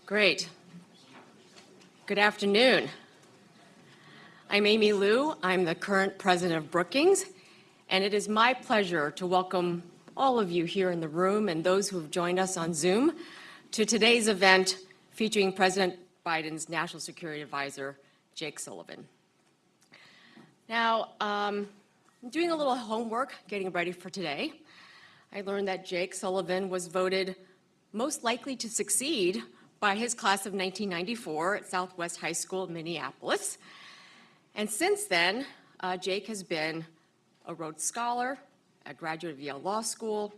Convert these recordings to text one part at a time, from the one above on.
Great. Good afternoon. I'm Amy Liu. I'm the current president of Brookings, and it is my pleasure to welcome all of you here in the room and those who have joined us on Zoom to today's event featuring President Biden's National Security Advisor, Jake Sullivan. Now, I'm doing a little homework getting ready for today. I learned that Jake Sullivan was voted most likely to succeed by his class of 1994 at Southwest High School in Minneapolis. And since then, Jake has been a Rhodes Scholar, a graduate of Yale Law School,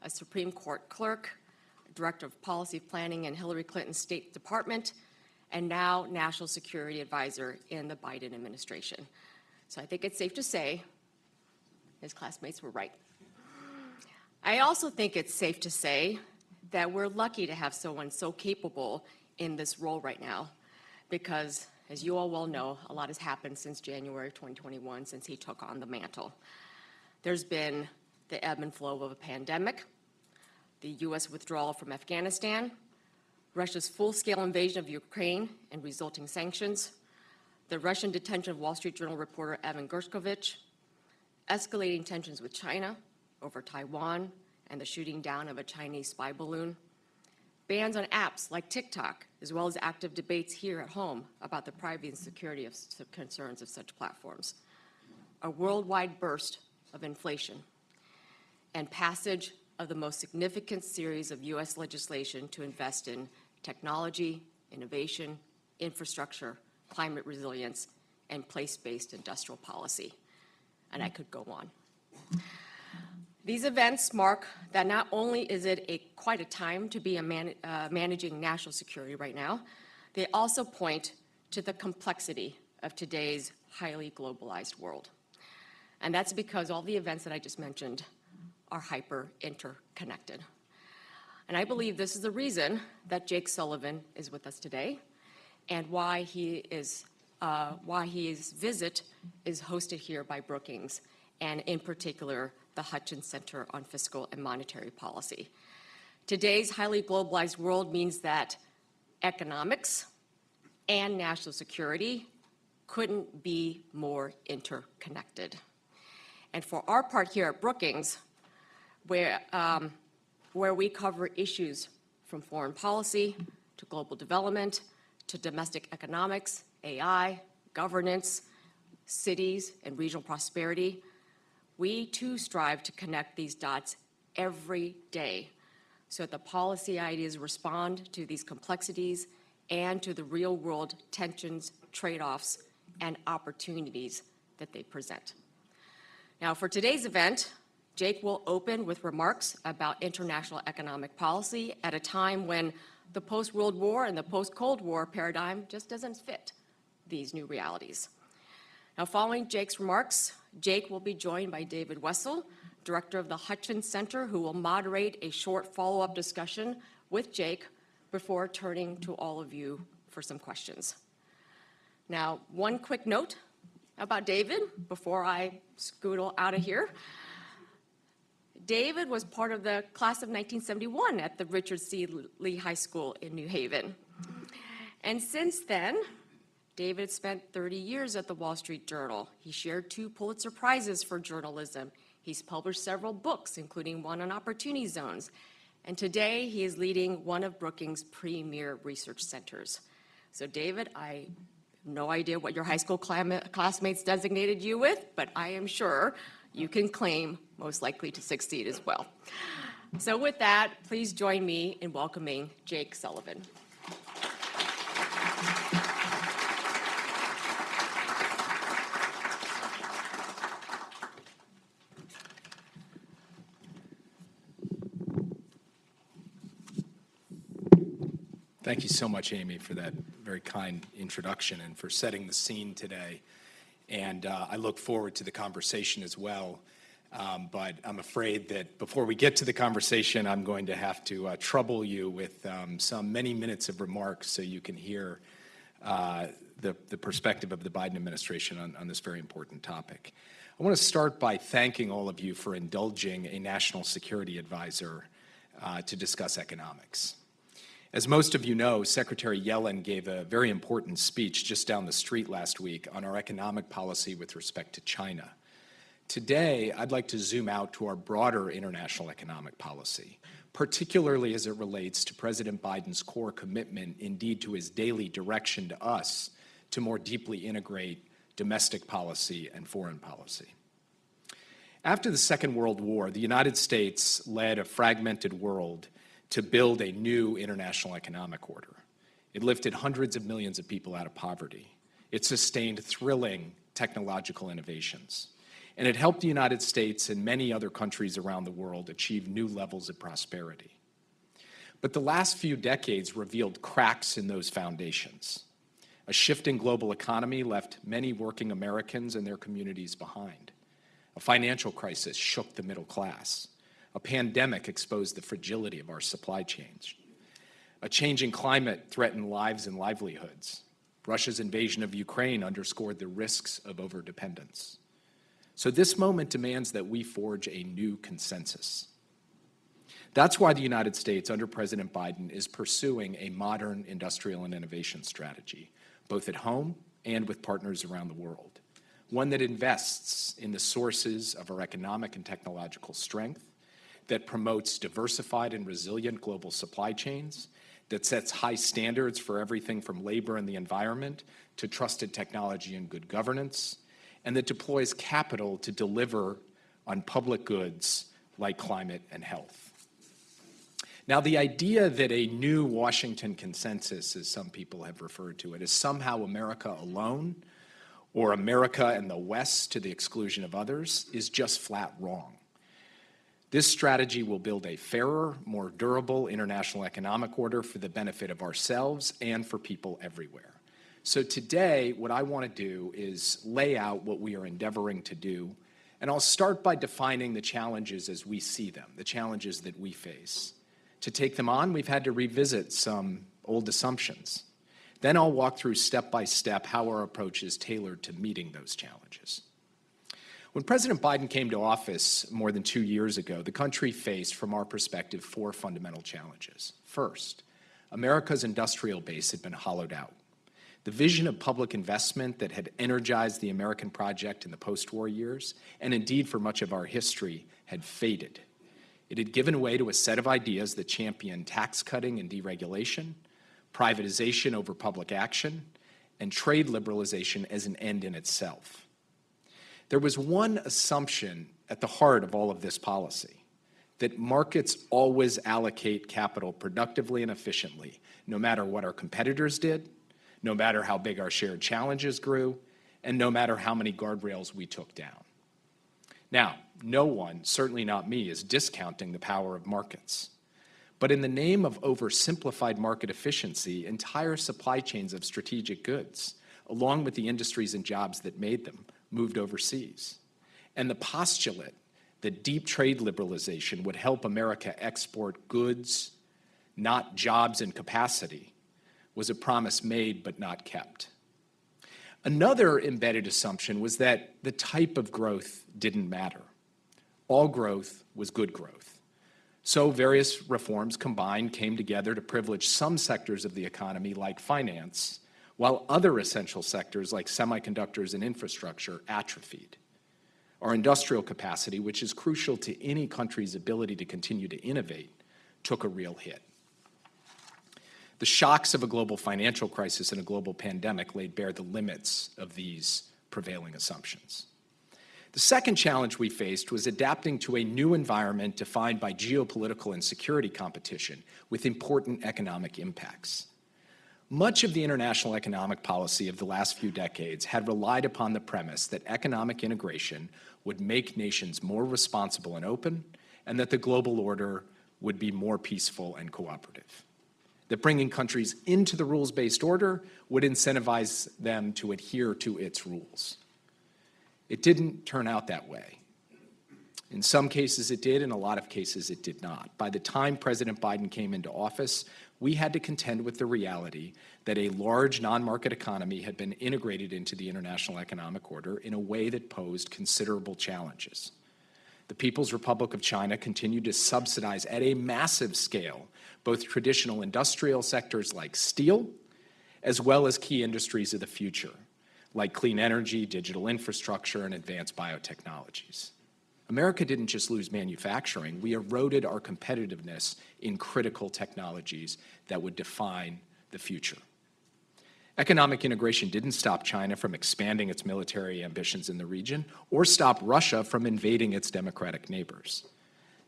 a Supreme Court clerk, director of policy planning in Hillary Clinton's State Department, and now National Security Advisor in the Biden administration. So I think it's safe to say his classmates were right. I also think it's safe to say that we're lucky to have someone so capable in this role right now because, as you all well know, a lot has happened since January of 2021, since he took on the mantle. There's been the ebb and flow of a pandemic, the U.S. withdrawal from Afghanistan, Russia's full-scale invasion of Ukraine and resulting sanctions, the Russian detention of Wall Street Journal reporter Evan Gershkovich, escalating tensions with China over Taiwan and the shooting down of a Chinese spy balloon, bans on apps like TikTok, as well as active debates here at home about the privacy and security of concerns of such platforms, a worldwide burst of inflation, and passage of the most significant series of U.S. legislation to invest in technology, innovation, infrastructure, climate resilience, and place-based industrial policy. And I could go on. These events mark that not only is it quite a time to be managing national security right now, they also point to the complexity of today's highly globalized world. And that's because all the events that I just mentioned are hyper interconnected. And I believe this is the reason that Jake Sullivan is with us today and why his visit is hosted here by Brookings, and in particular, the Hutchins Center on Fiscal and Monetary Policy. Today's highly globalized world means that economics and national security couldn't be more interconnected. And for our part here at Brookings, where we cover issues from foreign policy to global development to domestic economics, AI, governance, cities, and regional prosperity, we too strive to connect these dots every day so that the policy ideas respond to these complexities and to the real-world tensions, trade-offs, and opportunities that they present. Now, for today's event, Jake will open with remarks about international economic policy at a time when the post-World War and the post-Cold War paradigm just doesn't fit these new realities. Now, following Jake's remarks, Jake will be joined by David Wessel, director of the Hutchins Center, who will moderate a short follow-up discussion with Jake before turning to all of you for some questions. Now, one quick note about David before I scootle out of here. David was part of the class of 1971 at the Richard C. Lee High School in New Haven. And since then, David spent 30 years at the Wall Street Journal. He shared 2 Pulitzer Prizes for journalism. He's published several books, including one on opportunity zones. And today, he is leading one of Brookings' premier research centers. So David, I have no idea what your high school classmates designated you with, but I am sure you can claim most likely to succeed as well. So with that, please join me in welcoming Jake Sullivan. Thank you so much, Amy, for that very kind introduction and for setting the scene today. And I look forward to the conversation as well. But I'm afraid that before we get to the conversation, I'm going to have to trouble you with some many minutes of remarks so you can hear the perspective of the Biden administration on this very important topic. I want to start by thanking all of you for indulging a national security advisor to discuss economics. As most of you know, Secretary Yellen gave a very important speech just down the street last week on our economic policy with respect to China. Today, I'd like to zoom out to our broader international economic policy, particularly as it relates to President Biden's core commitment, indeed to his daily direction to us, to more deeply integrate domestic policy and foreign policy. After the Second World War, the United States led a fragmented world to build a new international economic order. It lifted hundreds of millions of people out of poverty. It sustained thrilling technological innovations. And it helped the United States and many other countries around the world achieve new levels of prosperity. But the last few decades revealed cracks in those foundations. A shifting global economy left many working Americans and their communities behind. A financial crisis shook the middle class. A pandemic exposed the fragility of our supply chains. A changing climate threatened lives and livelihoods. Russia's invasion of Ukraine underscored the risks of overdependence. So this moment demands that we forge a new consensus. That's why the United States, under President Biden, is pursuing a modern industrial and innovation strategy, both at home and with partners around the world. One that invests in the sources of our economic and technological strength, that promotes diversified and resilient global supply chains, that sets high standards for everything from labor and the environment to trusted technology and good governance, and that deploys capital to deliver on public goods like climate and health. Now, the idea that a new Washington consensus, as some people have referred to it, is somehow America alone or America and the West to the exclusion of others is just flat wrong. This strategy will build a fairer, more durable international economic order for the benefit of ourselves and for people everywhere. So today, what I want to do is lay out what we are endeavoring to do, and I'll start by defining the challenges as we see them, the challenges that we face. To take them on, we've had to revisit some old assumptions. Then I'll walk through step by step how our approach is tailored to meeting those challenges. When President Biden came to office more than 2 years ago, the country faced, from our perspective, 4 fundamental challenges. First, America's industrial base had been hollowed out. The vision of public investment that had energized the American project in the post-war years, and indeed for much of our history, had faded. It had given way to a set of ideas that championed tax cutting and deregulation, privatization over public action, and trade liberalization as an end in itself. There was one assumption at the heart of all of this policy, that markets always allocate capital productively and efficiently, no matter what our competitors did, no matter how big our shared challenges grew, and no matter how many guardrails we took down. Now, no one, certainly not me, is discounting the power of markets. But in the name of oversimplified market efficiency, entire supply chains of strategic goods, along with the industries and jobs that made them, moved overseas. And the postulate that deep trade liberalization would help America export goods, not jobs and capacity, was a promise made but not kept. Another embedded assumption was that the type of growth didn't matter. All growth was good growth. So various reforms combined came together to privilege some sectors of the economy, like finance, while other essential sectors like semiconductors and infrastructure atrophied. Our industrial capacity, which is crucial to any country's ability to continue to innovate, took a real hit. The shocks of a global financial crisis and a global pandemic laid bare the limits of these prevailing assumptions. The second challenge we faced was adapting to a new environment defined by geopolitical and security competition with important economic impacts. Much of the international economic policy of the last few decades had relied upon the premise that economic integration would make nations more responsible and open, and that the global order would be more peaceful and cooperative. That bringing countries into the rules-based order would incentivize them to adhere to its rules. It didn't turn out that way. In some cases it did, in a lot of cases it did not. By the time President Biden came into office, we had to contend with the reality that a large non-market economy had been integrated into the international economic order in a way that posed considerable challenges. The People's Republic of China continued to subsidize at a massive scale both traditional industrial sectors like steel, as well as key industries of the future, like clean energy, digital infrastructure, and advanced biotechnologies. America didn't just lose manufacturing, we eroded our competitiveness in critical technologies that would define the future. Economic integration didn't stop China from expanding its military ambitions in the region or stop Russia from invading its democratic neighbors.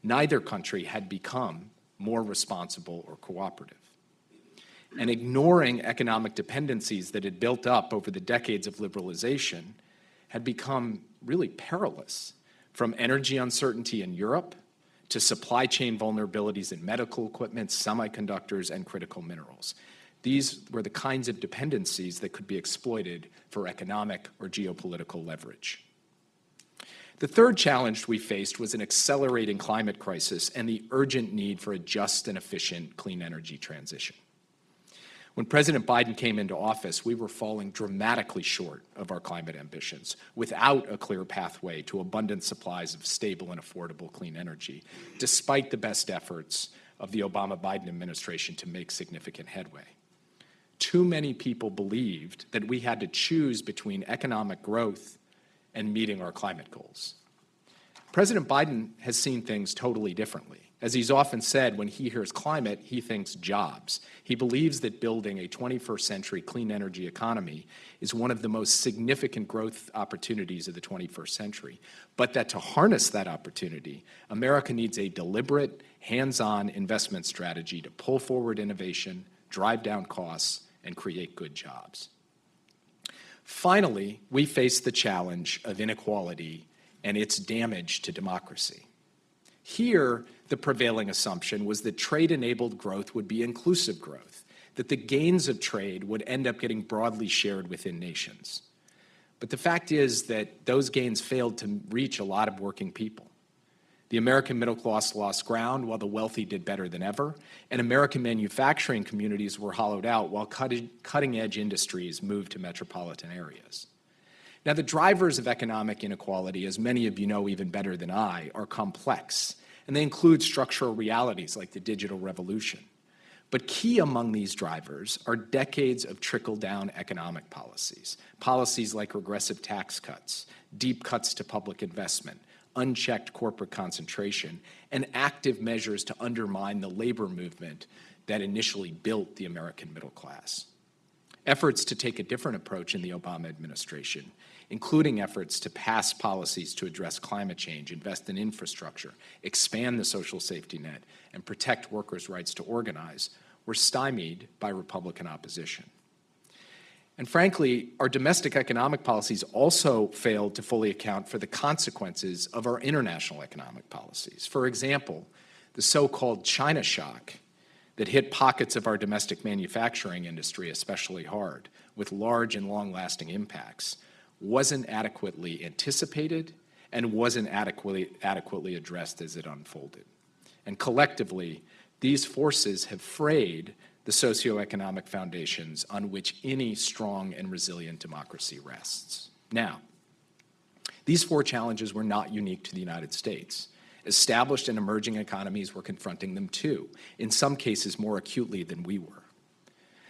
Neither country had become more responsible or cooperative. And ignoring economic dependencies that had built up over the decades of liberalization had become really perilous, from energy uncertainty in Europe to supply chain vulnerabilities in medical equipment, semiconductors, and critical minerals. These were the kinds of dependencies that could be exploited for economic or geopolitical leverage. The third challenge we faced was an accelerating climate crisis and the urgent need for a just and efficient clean energy transition. When President Biden came into office, we were falling dramatically short of our climate ambitions without a clear pathway to abundant supplies of stable and affordable clean energy, despite the best efforts of the Obama-Biden administration to make significant headway. Too many people believed that we had to choose between economic growth and meeting our climate goals. President Biden has seen things totally differently. As he's often said, when he hears climate, he thinks jobs. He believes that building a 21st century clean energy economy is one of the most significant growth opportunities of the 21st century, but that to harness that opportunity, America needs a deliberate, hands-on investment strategy to pull forward innovation, drive down costs, and create good jobs. Finally, we face the challenge of inequality and its damage to democracy. Here, the prevailing assumption was that trade-enabled growth would be inclusive growth, that the gains of trade would end up getting broadly shared within nations. But the fact is that those gains failed to reach a lot of working people. The American middle class lost ground while the wealthy did better than ever, and American manufacturing communities were hollowed out while cutting-edge industries moved to metropolitan areas. Now, the drivers of economic inequality, as many of you know even better than I, are complex, and they include structural realities like the digital revolution. But key among these drivers are decades of trickle-down economic policies, policies like regressive tax cuts, deep cuts to public investment, unchecked corporate concentration, and active measures to undermine the labor movement that initially built the American middle class. Efforts to take a different approach in the Obama administration, including efforts to pass policies to address climate change, invest in infrastructure, expand the social safety net, and protect workers' rights to organize, were stymied by Republican opposition. And frankly, our domestic economic policies also failed to fully account for the consequences of our international economic policies. For example, the so-called China shock that hit pockets of our domestic manufacturing industry especially hard, with large and long-lasting impacts, wasn't adequately anticipated and wasn't adequately addressed as it unfolded. And collectively, these forces have frayed the socioeconomic foundations on which any strong and resilient democracy rests. Now, these four challenges were not unique to the United States. Established and emerging economies were confronting them too, in some cases more acutely than we were.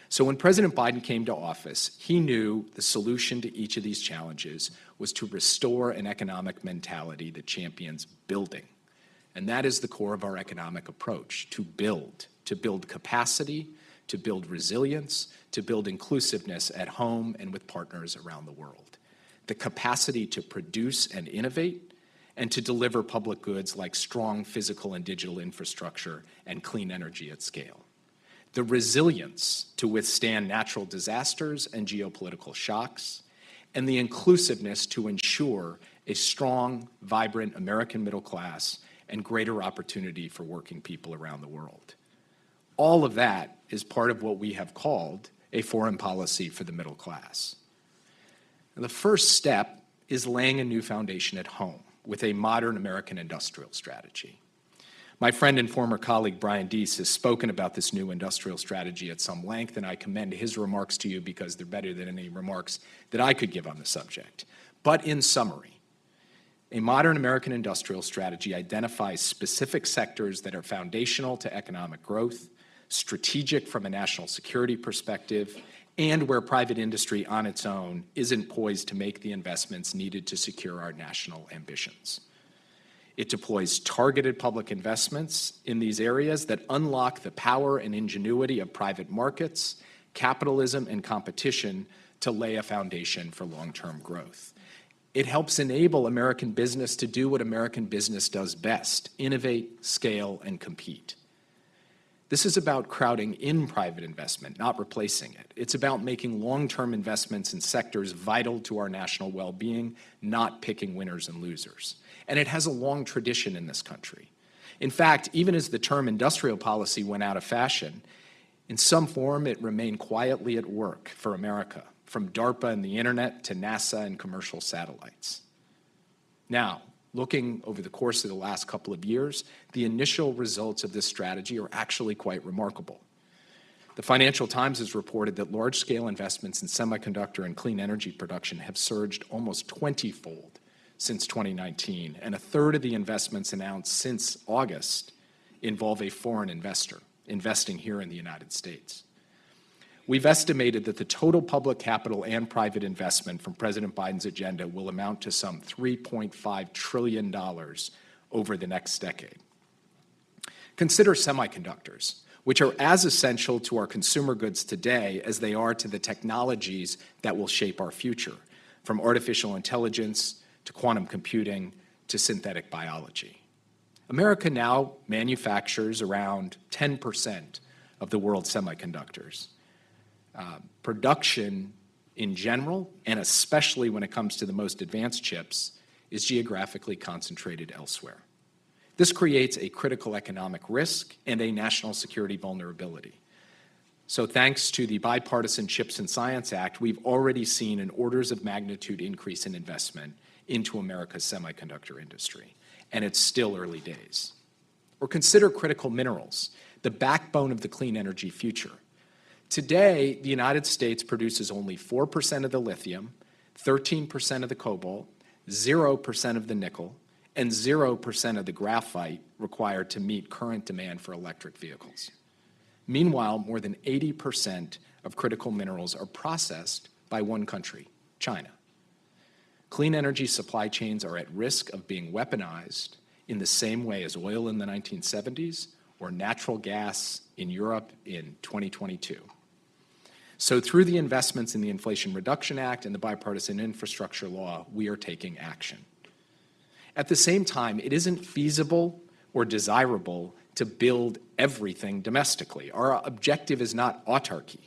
So when President Biden came to office, he knew the solution to each of these challenges was to restore an economic mentality that champions building. And that is the core of our economic approach, to build capacity, to build resilience, to build inclusiveness at home and with partners around the world. The capacity to produce and innovate, and to deliver public goods like strong physical and digital infrastructure and clean energy at scale. The resilience to withstand natural disasters and geopolitical shocks, and the inclusiveness to ensure a strong, vibrant American middle class and greater opportunity for working people around the world. All of that is part of what we have called a foreign policy for the middle class. And the first step is laying a new foundation at home with a modern American industrial strategy. My friend and former colleague Brian Deese has spoken about this new industrial strategy at some length, and I commend his remarks to you because they're better than any remarks that I could give on the subject. But in summary, A modern American industrial strategy identifies specific sectors that are foundational to economic growth, strategic from a national security perspective, and where private industry on its own isn't poised to make the investments needed to secure our national ambitions. It deploys targeted public investments in these areas that unlock the power and ingenuity of private markets, capitalism, and competition to lay a foundation for long-term growth. It helps enable American business to do what American business does best: innovate, scale, and compete. This is about crowding in private investment, not replacing it. It's about making long-term investments in sectors vital to our national well-being, not picking winners and losers. And it has a long tradition in this country. In fact, even as the term industrial policy went out of fashion, in some form it remained quietly at work for America, from DARPA and the internet to NASA and commercial satellites. Now, looking over the course of the last couple of years, the initial results of this strategy are actually quite remarkable. The Financial Times has reported that large-scale investments in semiconductor and clean energy production have surged almost 20-fold since 2019, and a third of the investments announced since August involve a foreign investor investing here in the United States. We've estimated that the total public capital and private investment from President Biden's agenda will amount to some $3.5 trillion over the next decade. Consider semiconductors, which are as essential to our consumer goods today as they are to the technologies that will shape our future, from artificial intelligence to quantum computing to synthetic biology. America now manufactures around 10% of the world's semiconductors. Production in general, and especially when it comes to the most advanced chips, is geographically concentrated elsewhere. This creates a critical economic risk and a national security vulnerability. So thanks to the Bipartisan Chips and Science Act, we've already seen an orders of magnitude increase in investment into America's semiconductor industry, and it's still early days. Or consider critical minerals, the backbone of the clean energy future. Today, the United States produces only 4% of the lithium, 13% of the cobalt, 0% of the nickel, and 0% of the graphite required to meet current demand for electric vehicles. Meanwhile, more than 80% of critical minerals are processed by one country, China. Clean energy supply chains are at risk of being weaponized in the same way as oil in the 1970s or natural gas in Europe in 2022. So through the investments in the Inflation Reduction Act and the Bipartisan Infrastructure Law, we are taking action. At the same time, it isn't feasible or desirable to build everything domestically. Our objective is not autarky.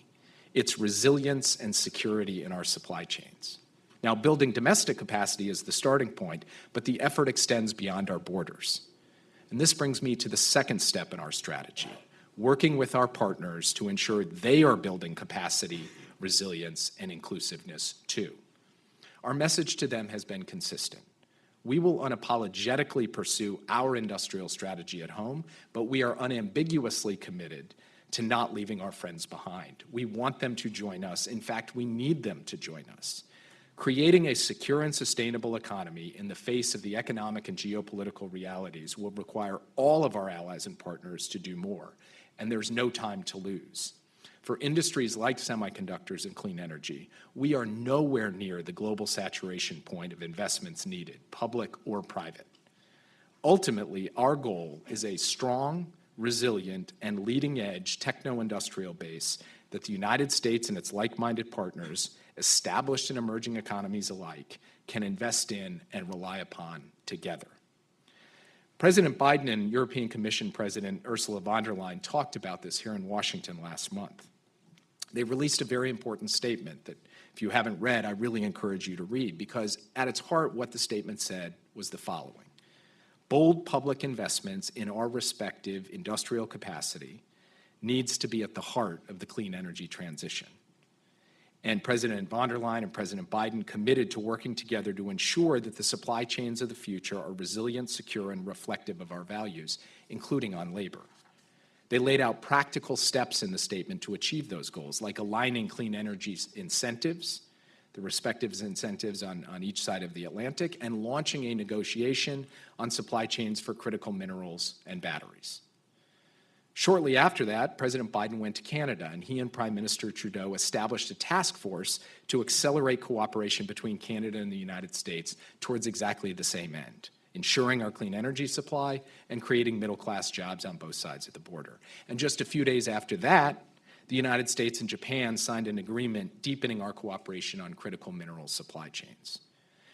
It's resilience and security in our supply chains. Now, building domestic capacity is the starting point, but the effort extends beyond our borders. And this brings me to the second step in our strategy, working with our partners to ensure they are building capacity, resilience, and inclusiveness too. Our message to them has been consistent. We will unapologetically pursue our industrial strategy at home, but we are unambiguously committed to not leaving our friends behind. We want them to join us. In fact, we need them to join us. Creating a secure and sustainable economy in the face of the economic and geopolitical realities will require all of our allies and partners to do more, and there's no time to lose. For industries like semiconductors and clean energy, we are nowhere near the global saturation point of investments needed, public or private. Ultimately, our goal is a strong, resilient, and leading-edge techno-industrial base that the United States and its like-minded partners, established and emerging economies alike, can invest in and rely upon together. President Biden and European Commission President Ursula von der Leyen talked about this here in Washington last month. They released a very important statement that, if you haven't read, I really encourage you to read, because at its heart, what the statement said was the following: bold public investments in our respective industrial capacity needs to be at the heart of the clean energy transition. And President von der Leyen and President Biden committed to working together to ensure that the supply chains of the future are resilient, secure, and reflective of our values, including on labor. They laid out practical steps in the statement to achieve those goals, like aligning clean energy incentives the respective incentives on each side of the Atlantic, and launching a negotiation on supply chains for critical minerals and batteries. Shortly after that, President Biden went to Canada, and he and Prime Minister Trudeau established a task force to accelerate cooperation between Canada and the United States towards exactly the same end, ensuring our clean energy supply and creating middle-class jobs on both sides of the border. And just a few days after that, the United States and Japan signed an agreement deepening our cooperation on critical mineral supply chains.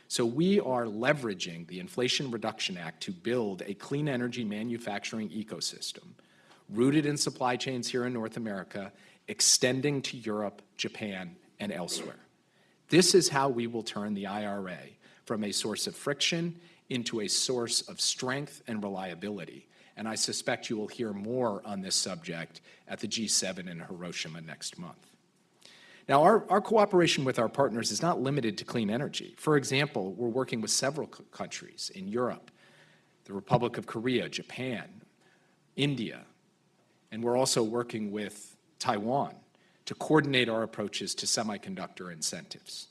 So we are leveraging the Inflation Reduction Act to build a clean energy manufacturing ecosystem rooted in supply chains here in North America, extending to Europe, Japan, and elsewhere. This is how we will turn the IRA from a source of friction into a source of strength and reliability. And I suspect you will hear more on this subject at the G7 in Hiroshima next month. Now, our cooperation with our partners is not limited to clean energy. For example, we're working with several countries in Europe, the Republic of Korea, Japan, India, and we're also working with Taiwan to coordinate our approaches to semiconductor incentives.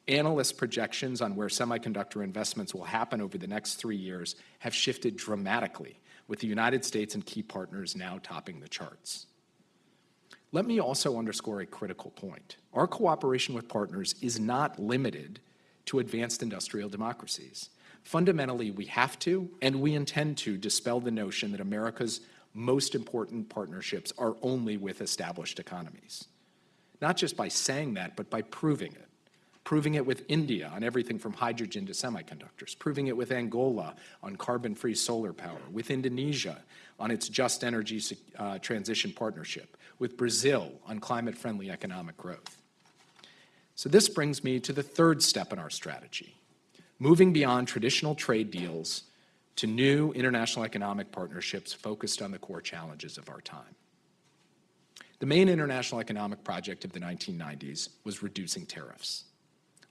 Analyst projections on where semiconductor investments will happen over the next 3 years have shifted dramatically, with the United States and key partners now topping the charts. Let me also underscore a critical point. Our cooperation with partners is not limited to advanced industrial democracies. Fundamentally, we have to, and we intend to, dispel the notion that America's most important partnerships are only with established economies. Not just by saying that, but by proving it. Proving it with India on everything from hydrogen to semiconductors, proving it with Angola on carbon-free solar power, with Indonesia on its just energy transition partnership, with Brazil on climate-friendly economic growth. So this brings me to the third step in our strategy, moving beyond traditional trade deals to new international economic partnerships focused on the core challenges of our time. The main international economic project of the 1990s was reducing tariffs.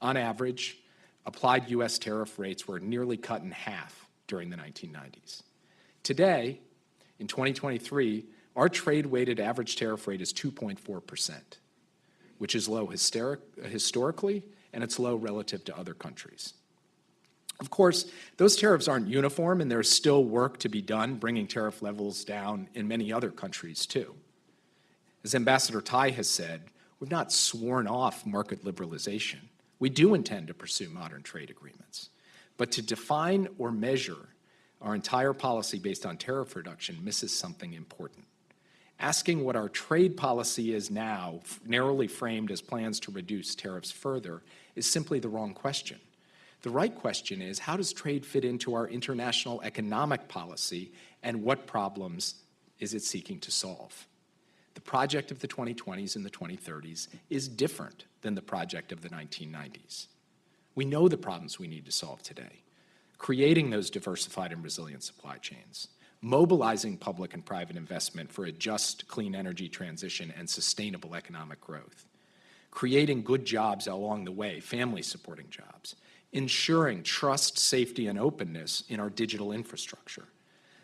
On average, applied U.S. tariff rates were nearly cut in half during the 1990s. Today, in 2023, our trade-weighted average tariff rate is 2.4%, which is low historically, and it's low relative to other countries. Of course, those tariffs aren't uniform, and there's still work to be done bringing tariff levels down in many other countries, too. As Ambassador Tai has said, we've not sworn off market liberalization. We do intend to pursue modern trade agreements. But to define or measure our entire policy based on tariff reduction misses something important. Asking what our trade policy is now, narrowly framed as plans to reduce tariffs further, is simply the wrong question. The right question is, how does trade fit into our international economic policy, and what problems is it seeking to solve? The project of the 2020s and the 2030s is different than the project of the 1990s. We know the problems we need to solve today: creating those diversified and resilient supply chains, mobilizing public and private investment for a just, clean energy transition and sustainable economic growth, creating good jobs along the way, family-supporting jobs, ensuring trust, safety, and openness in our digital infrastructure,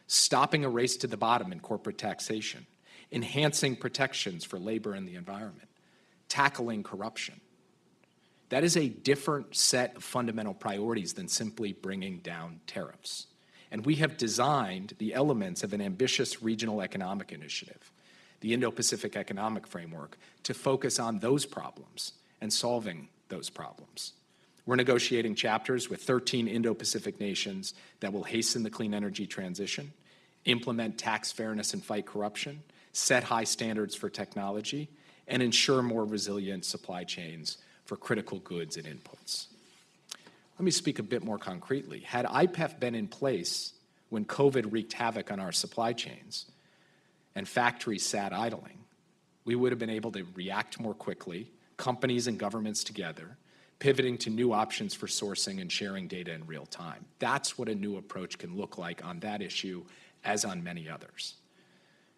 stopping a race to the bottom in corporate taxation, enhancing protections for labor and the environment, tackling corruption. That is a different set of fundamental priorities than simply bringing down tariffs. And we have designed the elements of an ambitious regional economic initiative, the Indo-Pacific Economic Framework, to focus on those problems and solving those problems. We're negotiating chapters with 13 Indo-Pacific nations that will hasten the clean energy transition, implement tax fairness and fight corruption, set high standards for technology, and ensure more resilient supply chains for critical goods and inputs. Let me speak a bit more concretely. Had IPEF been in place when COVID wreaked havoc on our supply chains and factories sat idling, we would have been able to react more quickly, companies and governments together, pivoting to new options for sourcing and sharing data in real time. That's what a new approach can look like on that issue, as on many others.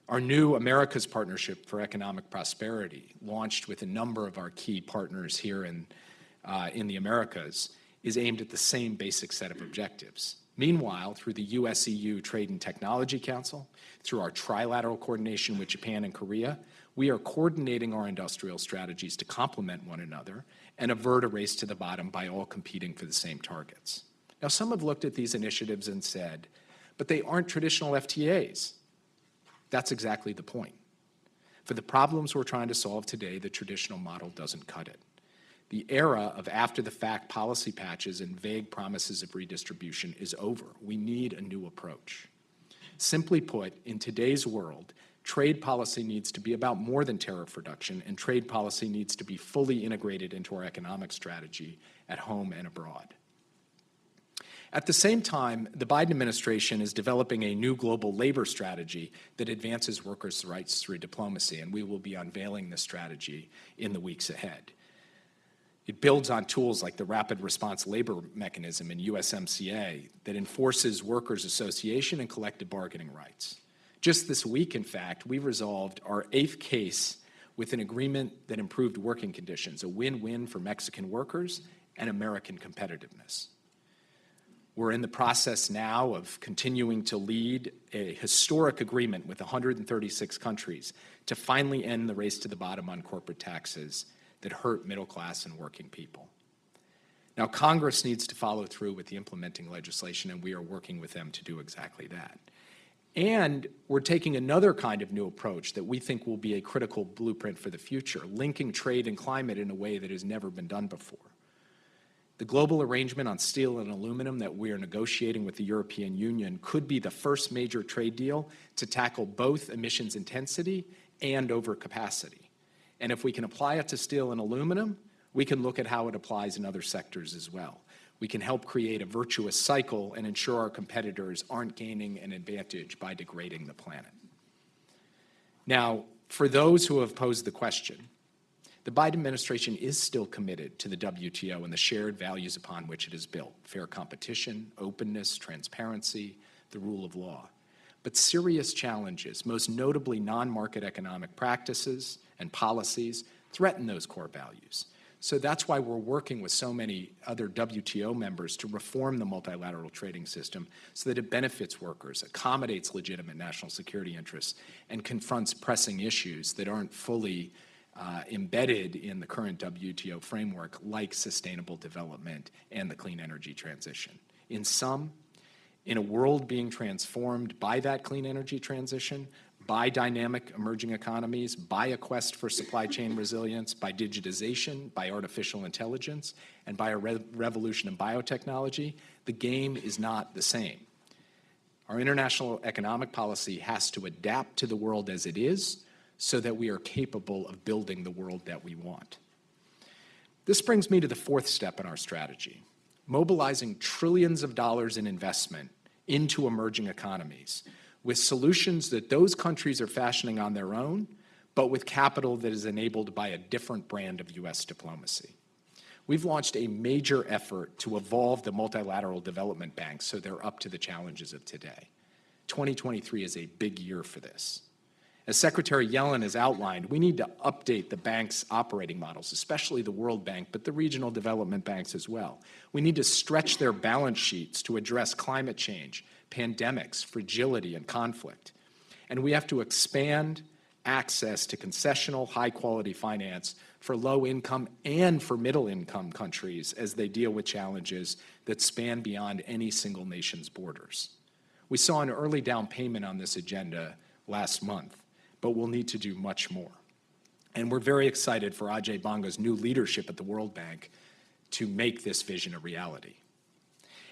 Our new America's Partnership for Economic Prosperity, launched with a number of our key partners here in the Americas, is aimed at the same basic set of objectives. Meanwhile, through the US-EU Trade and Technology Council, through our trilateral coordination with Japan and Korea, we are coordinating our industrial strategies to complement one another and avert a race to the bottom by all competing for the same targets. Now, some have looked at these initiatives and said, but they aren't traditional FTAs. That's exactly the point. For the problems we're trying to solve today, the traditional model doesn't cut it. The era of after-the-fact policy patches and vague promises of redistribution is over. We need a new approach. Simply put, in today's world, trade policy needs to be about more than tariff reduction, and trade policy needs to be fully integrated into our economic strategy at home and abroad. At the same time, the Biden administration is developing a new global labor strategy that advances workers' rights through diplomacy, and we will be unveiling this strategy in the weeks ahead. It builds on tools like the Rapid Response Labor Mechanism in USMCA that enforces workers' association and collective bargaining rights. Just this week, in fact, we resolved our 8th case with an agreement that improved working conditions, a win-win for Mexican workers and American competitiveness. We're in the process now of continuing to lead a historic agreement with 136 countries to finally end the race to the bottom on corporate taxes that hurt middle class and working people. Now, Congress needs to follow through with the implementing legislation, and we are working with them to do exactly that. And we're taking another kind of new approach that we think will be a critical blueprint for the future, linking trade and climate in a way that has never been done before. The global arrangement on steel and aluminum that we are negotiating with the European Union could be the first major trade deal to tackle both emissions intensity and overcapacity. And if we can apply it to steel and aluminum, we can look at how it applies in other sectors as well. We can help create a virtuous cycle and ensure our competitors aren't gaining an advantage by degrading the planet. Now, for those who have posed the question, the Biden administration is still committed to the WTO and the shared values upon which it is built: fair competition, openness, transparency, the rule of law. But serious challenges, most notably non-market economic practices and policies, threaten those core values. So that's why we're working with so many other WTO members to reform the multilateral trading system so that it benefits workers, accommodates legitimate national security interests, and confronts pressing issues that aren't fully embedded in the current WTO framework, like sustainable development and the clean energy transition. In sum, in a world being transformed by that clean energy transition, by dynamic emerging economies, by a quest for supply chain resilience, by digitization, by artificial intelligence, and by a revolution in biotechnology, the game is not the same. Our international economic policy has to adapt to the world as it is so that we are capable of building the world that we want. This brings me to the 4th step in our strategy: mobilizing trillions of dollars in investment into emerging economies with solutions that those countries are fashioning on their own, but with capital that is enabled by a different brand of U.S. diplomacy. We've launched a major effort to evolve the multilateral development banks so they're up to the challenges of today. 2023 is a big year for this. As Secretary Yellen has outlined, we need to update the bank's operating models, especially the World Bank, but the regional development banks as well. We need to stretch their balance sheets to address climate change, pandemics, fragility, and conflict. And we have to expand access to concessional, high-quality finance for low-income and for middle-income countries as they deal with challenges that span beyond any single nation's borders. We saw an early down payment on this agenda last month, but we'll need to do much more. And we're very excited for Ajay Banga's new leadership at the World Bank to make this vision a reality.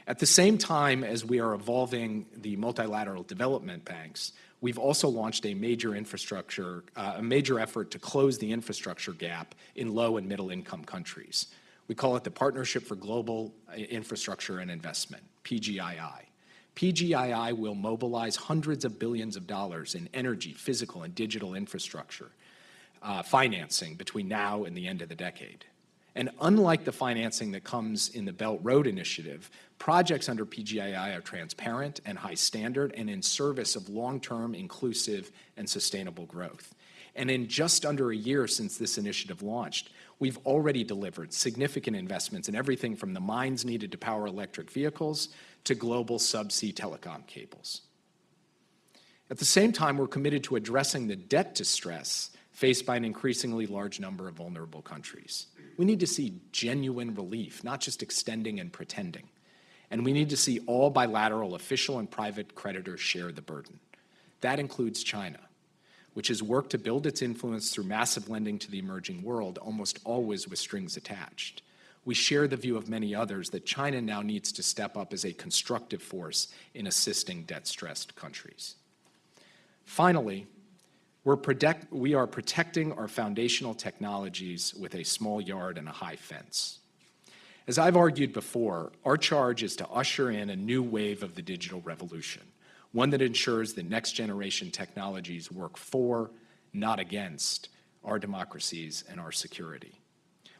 At the same time as we are evolving the multilateral development banks, we've also launched a major effort to close the infrastructure gap in low and middle income countries. We call it the Partnership for Global Infrastructure and Investment, PGII. PGII will mobilize hundreds of billions of dollars in energy, physical, and digital infrastructure financing between now and the end of the decade. And unlike the financing that comes in the Belt Road Initiative, projects under PGII are transparent and high standard and in service of long-term, inclusive, and sustainable growth. And in just under a year since this initiative launched, we've already delivered significant investments in everything from the mines needed to power electric vehicles to global subsea telecom cables. At the same time, we're committed to addressing the debt distress faced by an increasingly large number of vulnerable countries. We need to see genuine relief, not just extending and pretending. And we need to see all bilateral official and private creditors share the burden. That includes China, which has worked to build its influence through massive lending to the emerging world, almost always with strings attached. We share the view of many others that China now needs to step up as a constructive force in assisting debt-stressed countries. Finally, we are protecting our foundational technologies with a small yard and a high fence. As I've argued before, our charge is to usher in a new wave of the digital revolution, one that ensures that next-generation technologies work for, not against, our democracies and our security.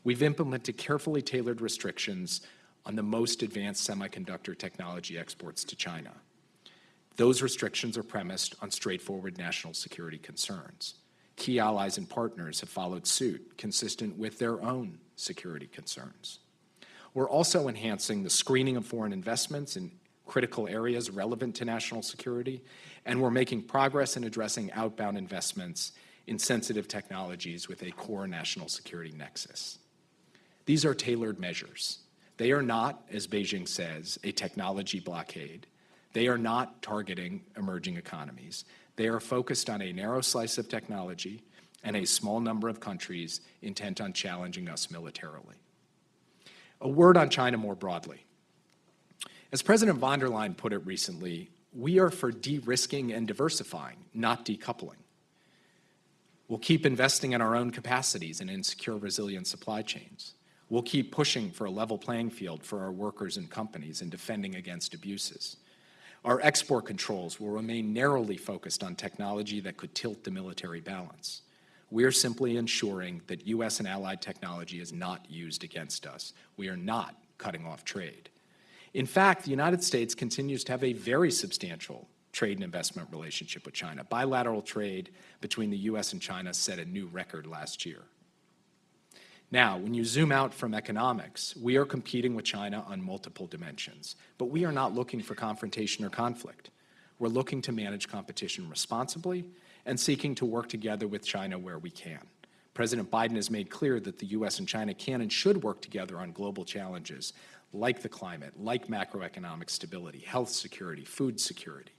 We've implemented carefully tailored restrictions on the most advanced semiconductor technology exports to China. Those restrictions are premised on straightforward national security concerns. Key allies and partners have followed suit, consistent with their own security concerns. We're also enhancing the screening of foreign investments in critical areas relevant to national security, and we're making progress in addressing outbound investments in sensitive technologies with a core national security nexus. These are tailored measures. They are not, as Beijing says, a technology blockade. They are not targeting emerging economies. They are focused on a narrow slice of technology and a small number of countries intent on challenging us militarily. A word on China more broadly. As President von der Leyen put it recently, we are for de-risking and diversifying, not decoupling. We'll keep investing in our own capacities and in secure, resilient supply chains. We'll keep pushing for a level playing field for our workers and companies and defending against abuses. Our export controls will remain narrowly focused on technology that could tilt the military balance. We are simply ensuring that U.S. and allied technology is not used against us. We are not cutting off trade. In fact, the United States continues to have a very substantial trade and investment relationship with China. Bilateral trade between the U.S. and China set a new record last year. Now, when you zoom out from economics, we are competing with China on multiple dimensions, but we are not looking for confrontation or conflict. We're looking to manage competition responsibly and seeking to work together with China where we can. President Biden has made clear that the U.S. and China can and should work together on global challenges like the climate, like macroeconomic stability, health security, food security.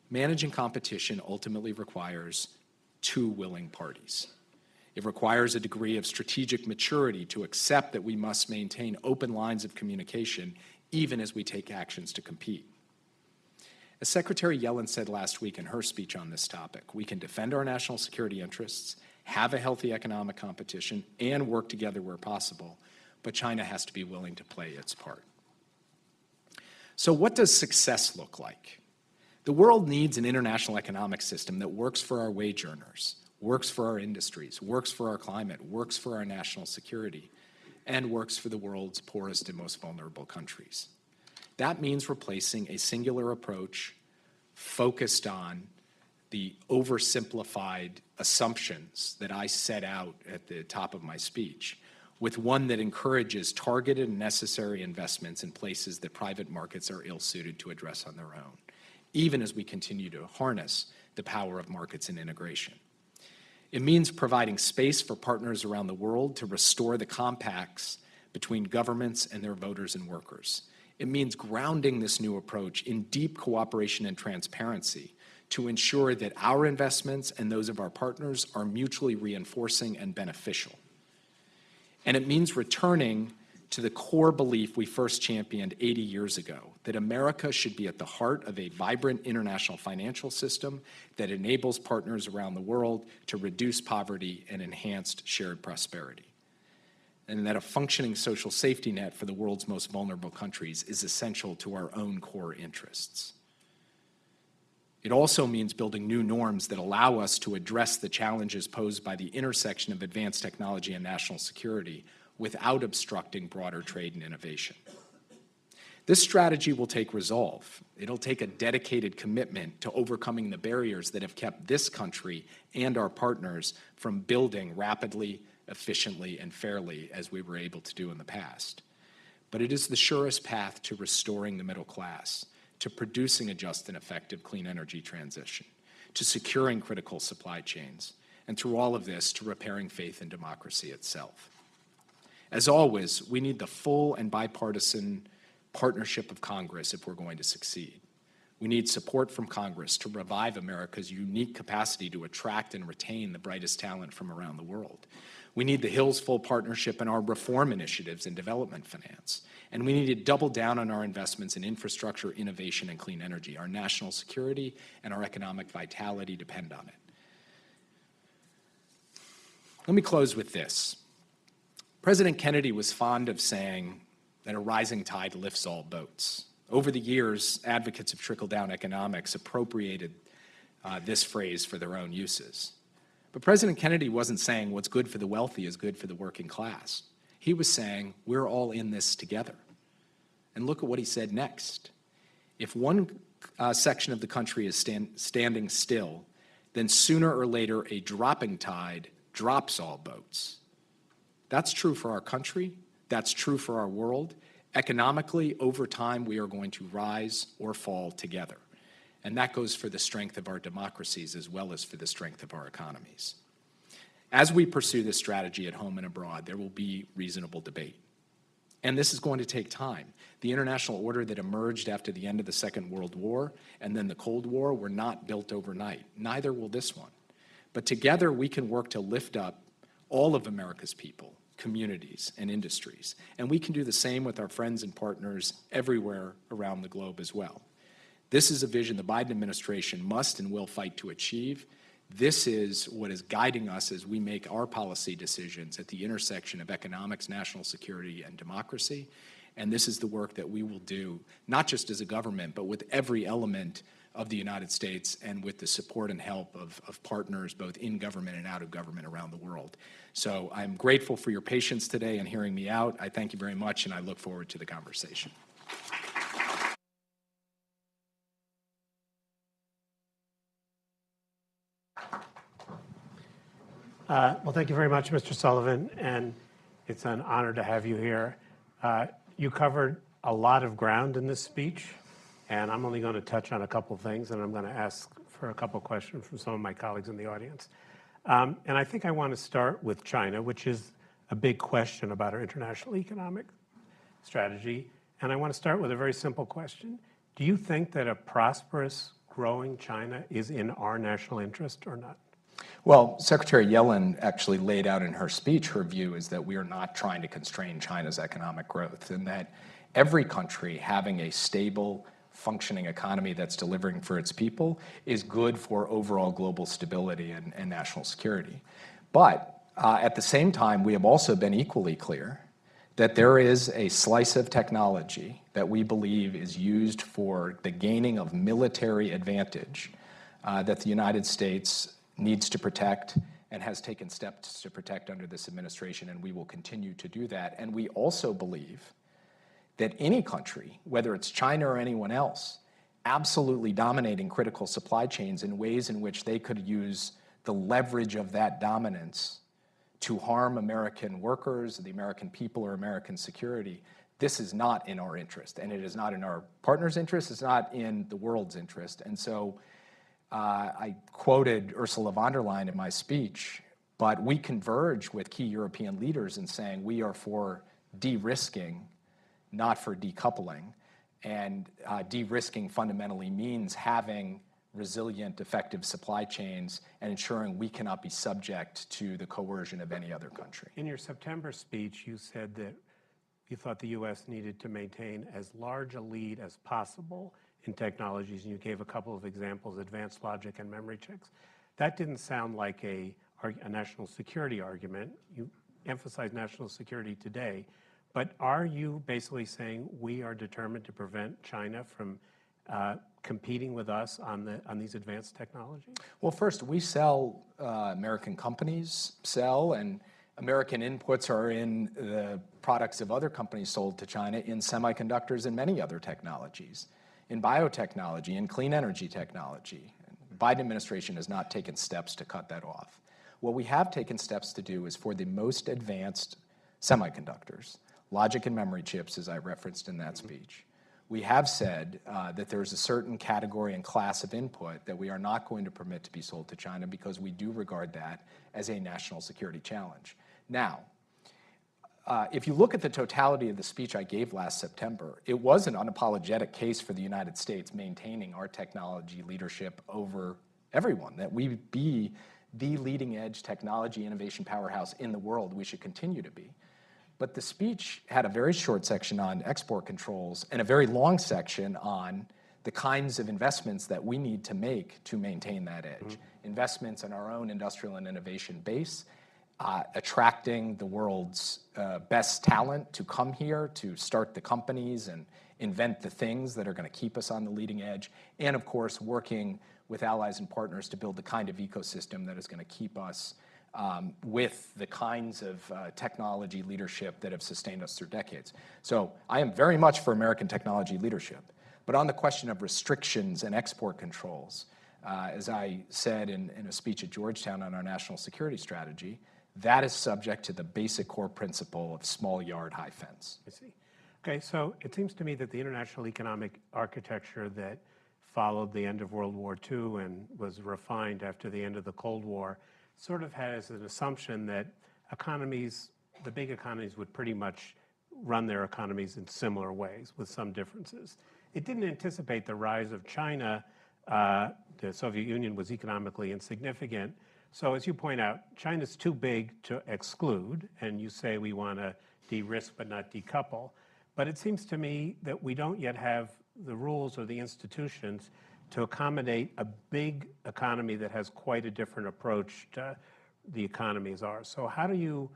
Managing competition ultimately requires two willing parties. It requires a degree of strategic maturity to accept that we must maintain open lines of communication even as we take actions to compete. As Secretary Yellen said last week in her speech on this topic, we can defend our national security interests, have a healthy economic competition, and work together where possible, but China has to be willing to play its part. So what does success look like? The world needs an international economic system that works for our wage earners, works for our industries, works for our climate, works for our national security, and works for the world's poorest and most vulnerable countries. That means replacing a singular approach focused on the oversimplified assumptions that I set out at the top of my speech with one that encourages targeted and necessary investments in places that private markets are ill-suited to address on their own, even as we continue to harness the power of markets and integration. It means providing space for partners around the world to restore the compacts between governments and their voters and workers. It means grounding this new approach in deep cooperation and transparency to ensure that our investments and those of our partners are mutually reinforcing and beneficial. And it means returning to the core belief we first championed 80 years ago, that America should be at the heart of a vibrant international financial system that enables partners around the world to reduce poverty and enhance shared prosperity. And that a functioning social safety net for the world's most vulnerable countries is essential to our own core interests. It also means building new norms that allow us to address the challenges posed by the intersection of advanced technology and national security without obstructing broader trade and innovation. This strategy will take resolve. It'll take a dedicated commitment to overcoming the barriers that have kept this country and our partners from building rapidly, efficiently, and fairly as we were able to do in the past. But it is the surest path to restoring the middle class, to producing a just and effective clean energy transition, to securing critical supply chains, and through all of this, to repairing faith in democracy itself. As always, we need the full and bipartisan partnership of Congress if we're going to succeed. We need support from Congress to revive America's unique capacity to attract and retain the brightest talent from around the world. We need the Hill's full partnership in our reform initiatives in development finance. And we need to double down on our investments in infrastructure, innovation, and clean energy. Our national security and our economic vitality depend on it. Let me close with this. President Kennedy was fond of saying that a rising tide lifts all boats. Over the years, advocates of trickle-down economics appropriated this phrase for their own uses. But President Kennedy wasn't saying what's good for the wealthy is good for the working class. He was saying we're all in this together. And look at what he said next. If one section of the country is standing still, then sooner or later a dropping tide drops all boats. That's true for our country. That's true for our world. Economically, over time, we are going to rise or fall together. And that goes for the strength of our democracies as well as for the strength of our economies. As we pursue this strategy at home and abroad, there will be reasonable debate. And this is going to take time. The international order that emerged after the end of the Second World War and then the Cold War were not built overnight. Neither will this one. But together, we can work to lift up all of America's people, communities, and industries. And we can do the same with our friends and partners everywhere around the globe as well. This is a vision the Biden administration must and will fight to achieve. This is what is guiding us as we make our policy decisions at the intersection of economics, national security, and democracy. And this is the work that we will do, not just as a government, but with every element of the United States and with the support and help of partners both in government and out of government around the world. So I'm grateful for your patience today and hearing me out. I thank you very much, and I look forward to the conversation. Well, thank you very much, Mr. Sullivan, and it's an honor to have you here. You covered a lot of ground in this speech, and I'm only going to touch on a couple things, and I'm going to ask for a couple questions from some of my colleagues in the audience. And I think I want to start with China, which is a big question about our international economic strategy. And I want to start with a very simple question. Do you think that a prosperous, growing China is in our national interest or not? Well, Secretary Yellen actually laid out in her speech, her view is that we are not trying to constrain China's economic growth, and that every country having a stable, functioning economy that's delivering for its people is good for overall global stability and national security. But at the same time, we have also been equally clear that there is a slice of technology that we believe is used for the gaining of military advantage that the United States needs to protect and has taken steps to protect under this administration, and we will continue to do that. And we also believe that any country, whether it's China or anyone else, absolutely dominating critical supply chains in ways in which they could use the leverage of that dominance to harm American workers, the American people, or American security, this is not in our interest, and it is not in our partners' interest, it's not in the world's interest. And so I quoted Ursula von der Leyen in my speech, but we converge with key European leaders in saying we are for de-risking, not for decoupling. And de-risking fundamentally means having resilient, effective supply chains and ensuring we cannot be subject to the coercion of any other country. In your September speech, you said that you thought the U.S. needed to maintain as large a lead as possible in technologies, and you gave a couple of examples, advanced logic and memory chips. That didn't sound like a national security argument. You emphasized national security today, but are you basically saying we are determined to prevent China from competing with us on these advanced technologies? Well, first, we sell, American companies sell, and American inputs are in the products of other companies sold to China in semiconductors and many other technologies, in biotechnology, in clean energy technology. The Biden administration has not taken steps to cut that off. What we have taken steps to do is for the most advanced semiconductors, logic and memory chips, as I referenced in that speech, we have said that there's a certain category and class of input that we are not going to permit to be sold to China because we do regard that as a national security challenge. Now, if you look at the totality of the speech I gave last September, it was an unapologetic case for the United States maintaining our technology leadership over everyone, that we be the leading edge technology innovation powerhouse in the world. We should continue to be. But the speech had a very short section on export controls and a very long section on the kinds of investments that we need to make to maintain that edge. Investments in our own industrial and innovation base, attracting the world's best talent to come here to start the companies and invent the things that are going to keep us on the leading edge, and of course working with allies and partners to build the kind of ecosystem that is going to keep us with the kinds of technology leadership that have sustained us through decades. So I am very much for American technology leadership. But on the question of restrictions and export controls, as I said in a speech at Georgetown on our national security strategy, that is subject to the basic core principle of small yard, high fence. I see. Okay, so it seems to me that the international economic architecture that followed the end of World War II and was refined after the end of the Cold War sort of has an assumption that economies, the big economies, would pretty much run their economies in similar ways with some differences. It didn't anticipate the rise of China. The Soviet Union was economically insignificant. So as you point out, China's too big to exclude, and you say we want to de-risk but not decouple. But it seems to me that we don't yet have the rules or the institutions to accommodate a big economy that has quite a different approach to the economy as ours. So how do you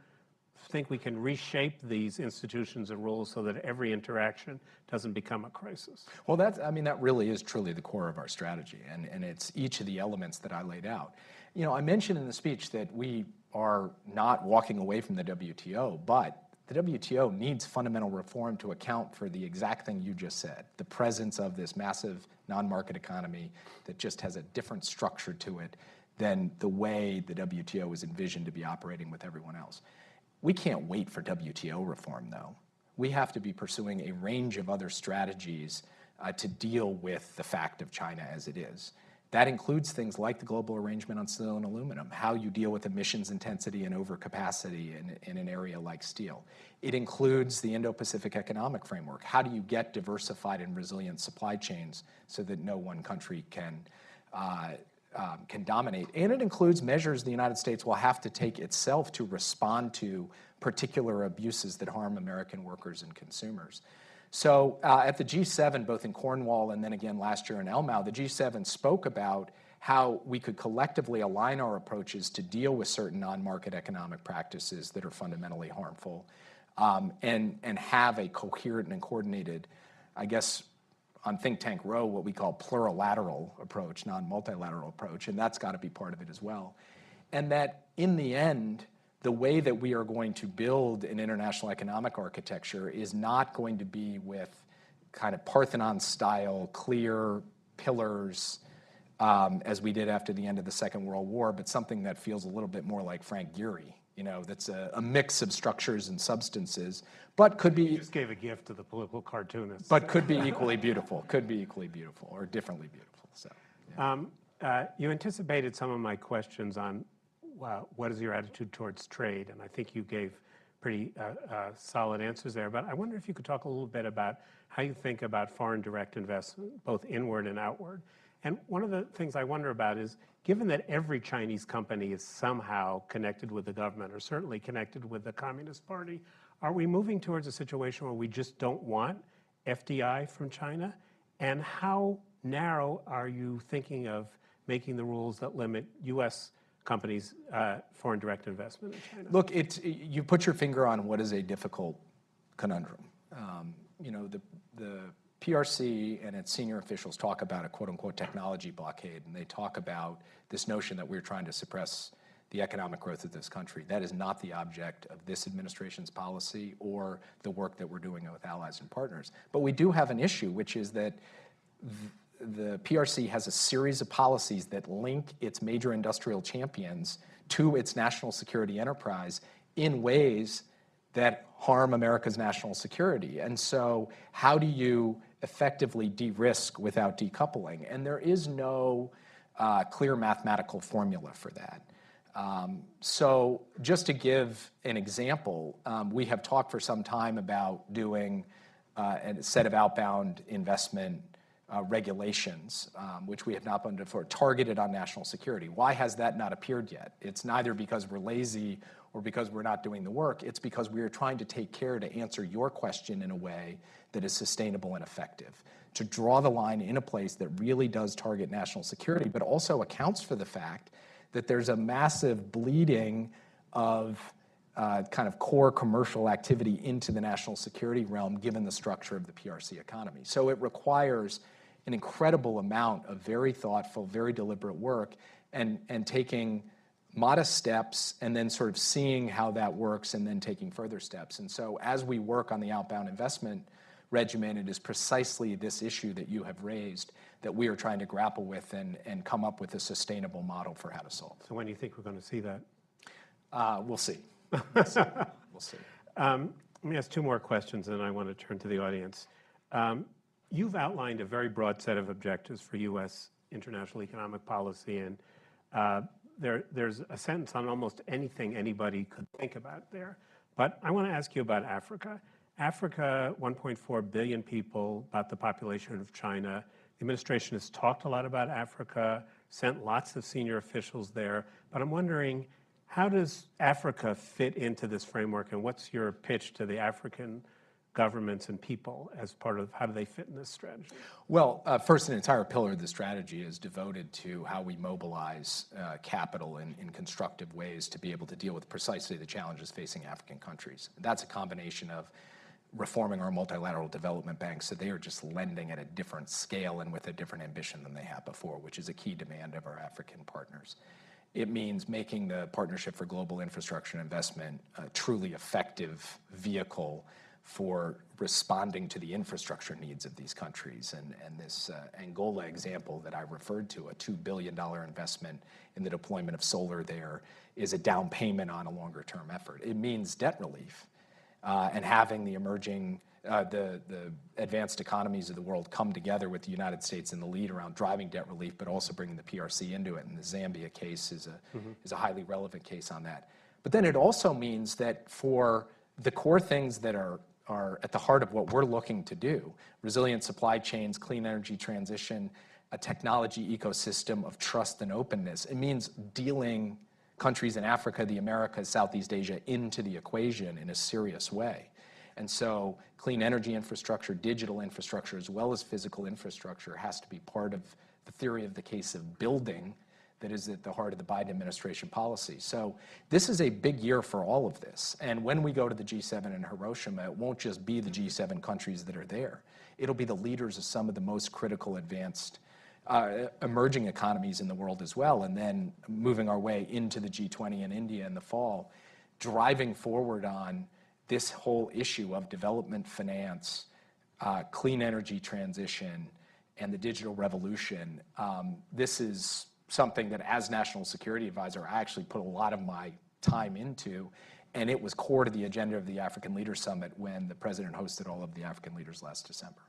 think we can reshape these institutions and rules so that every interaction doesn't become a crisis? Well, that really is truly the core of our strategy, and it's each of the elements that I laid out. You know, I mentioned in the speech that we are not walking away from the WTO, but the WTO needs fundamental reform to account for the exact thing you just said, the presence of this massive non-market economy that just has a different structure to it than the way the WTO is envisioned to be operating with everyone else. We can't wait for WTO reform, though. We have to be pursuing a range of other strategies to deal with the fact of China as it is. That includes things like the global arrangement on steel and aluminum, how you deal with emissions intensity and overcapacity in an area like steel. It includes the Indo-Pacific Economic Framework. How do you get diversified and resilient supply chains so that no one country can dominate? And it includes measures the United States will have to take itself to respond to particular abuses that harm American workers and consumers. So at the G7, both in Cornwall and then again last year in Elmau, the G7 spoke about how we could collectively align our approaches to deal with certain non-market economic practices that are fundamentally harmful, and have a coherent and coordinated, I guess, on Think Tank Row, what we call plurilateral approach, non-multilateral approach, and that's got to be part of it as well. And that in the end, the way that we are going to build an international economic architecture is not going to be with kind of Parthenon-style clear pillars as we did after the end of the Second World War, but something that feels a little bit more like Frank Gehry, you know, that's a mix of structures and substances, but could be... You just gave a gift to the political cartoonists. But could be equally beautiful, or differently beautiful. So, yeah. You anticipated some of my questions on what is your attitude towards trade, and I think you gave pretty solid answers there, but I wonder if you could talk a little bit about how you think about foreign direct investment, both inward and outward. And one of the things I wonder about is, given that every Chinese company is somehow connected with the government, or certainly connected with the Communist Party, are we moving towards a situation where we just don't want FDI from China? And how narrow are you thinking of making the rules that limit U.S. companies' foreign direct investment in China? Look, you put your finger on what is a difficult conundrum. You know, the PRC and its senior officials talk about a quote-unquote technology blockade, and they talk about this notion that we're trying to suppress the economic growth of this country. That is not the object of this administration's policy or the work that we're doing with allies and partners. But we do have an issue, which is that the PRC has a series of policies that link its major industrial champions to its national security enterprise in ways that harm America's national security. And so how do you effectively de-risk without decoupling. And there is no clear mathematical formula for that. So just to give an example, we have talked for some time about doing a set of outbound investment regulations, which we have not done before, targeted on national security. Why has that not appeared yet? It's neither because we're lazy or because we're not doing the work. It's because we are trying to take care to answer your question in a way that is sustainable and effective, to draw the line in a place that really does target national security, but also accounts for the fact that there's a massive bleeding of kind of core commercial activity into the national security realm, given the structure of the PRC economy. So it requires an incredible amount of very thoughtful, very deliberate work, and taking modest steps and then sort of seeing how that works and then taking further steps. And so as we work on the outbound investment regimen, it is precisely this issue that you have raised that we are trying to grapple with and come up with a sustainable model for how to solve. So when do you think we're going to see that? We'll see. We'll see. We'll see. Let me ask two more questions, and then I want to turn to the audience. You've outlined a very broad set of objectives for U.S. international economic policy, and there's a sentence on almost anything anybody could think about there. But I want to ask you about Africa. Africa, 1.4 billion people, about the population of China. The administration has talked a lot about Africa, sent lots of senior officials there, but I'm wondering, how does Africa fit into this framework, and what's your pitch to the African governments and people as part of how do they fit in this strategy? Well, first, an entire pillar of the strategy is devoted to how we mobilize capital in constructive ways to be able to deal with precisely the challenges facing African countries. That's a combination of reforming our multilateral development banks so they are just lending at a different scale and with a different ambition than they have before, which is a key demand of our African partners. It means making the Partnership for Global Infrastructure and Investment a truly effective vehicle for responding to the infrastructure needs of these countries. And this Angola example that I referred to, a $2 billion investment in the deployment of solar there, is a down payment on a longer term effort. It means debt relief and having the emerging, the advanced economies of the world come together with the United States in the lead around driving debt relief, but also bringing the PRC into it. And the Zambia case is a highly relevant case on that. But then it also means that for the core things that are at the heart of what we're looking to do, resilient supply chains, clean energy transition, a technology ecosystem of trust and openness, it means dealing countries in Africa, the Americas, Southeast Asia into the equation in a serious way. And so clean energy infrastructure, digital infrastructure, as well as physical infrastructure has to be part of the theory of the case of building that is at the heart of the Biden administration policy. So this is a big year for all of this. And when we go to the G7 in Hiroshima, it won't just be the G7 countries that are there. It'll be the leaders of some of the most critical advanced emerging economies in the world as well, and then moving our way into the G20 in India in the fall, driving forward on this whole issue of development finance, clean energy transition, and the digital revolution. This is something that as National Security Advisor, I actually put a lot of my time into, and it was core to the agenda of the African Leaders Summit when the president hosted all of the African leaders last December.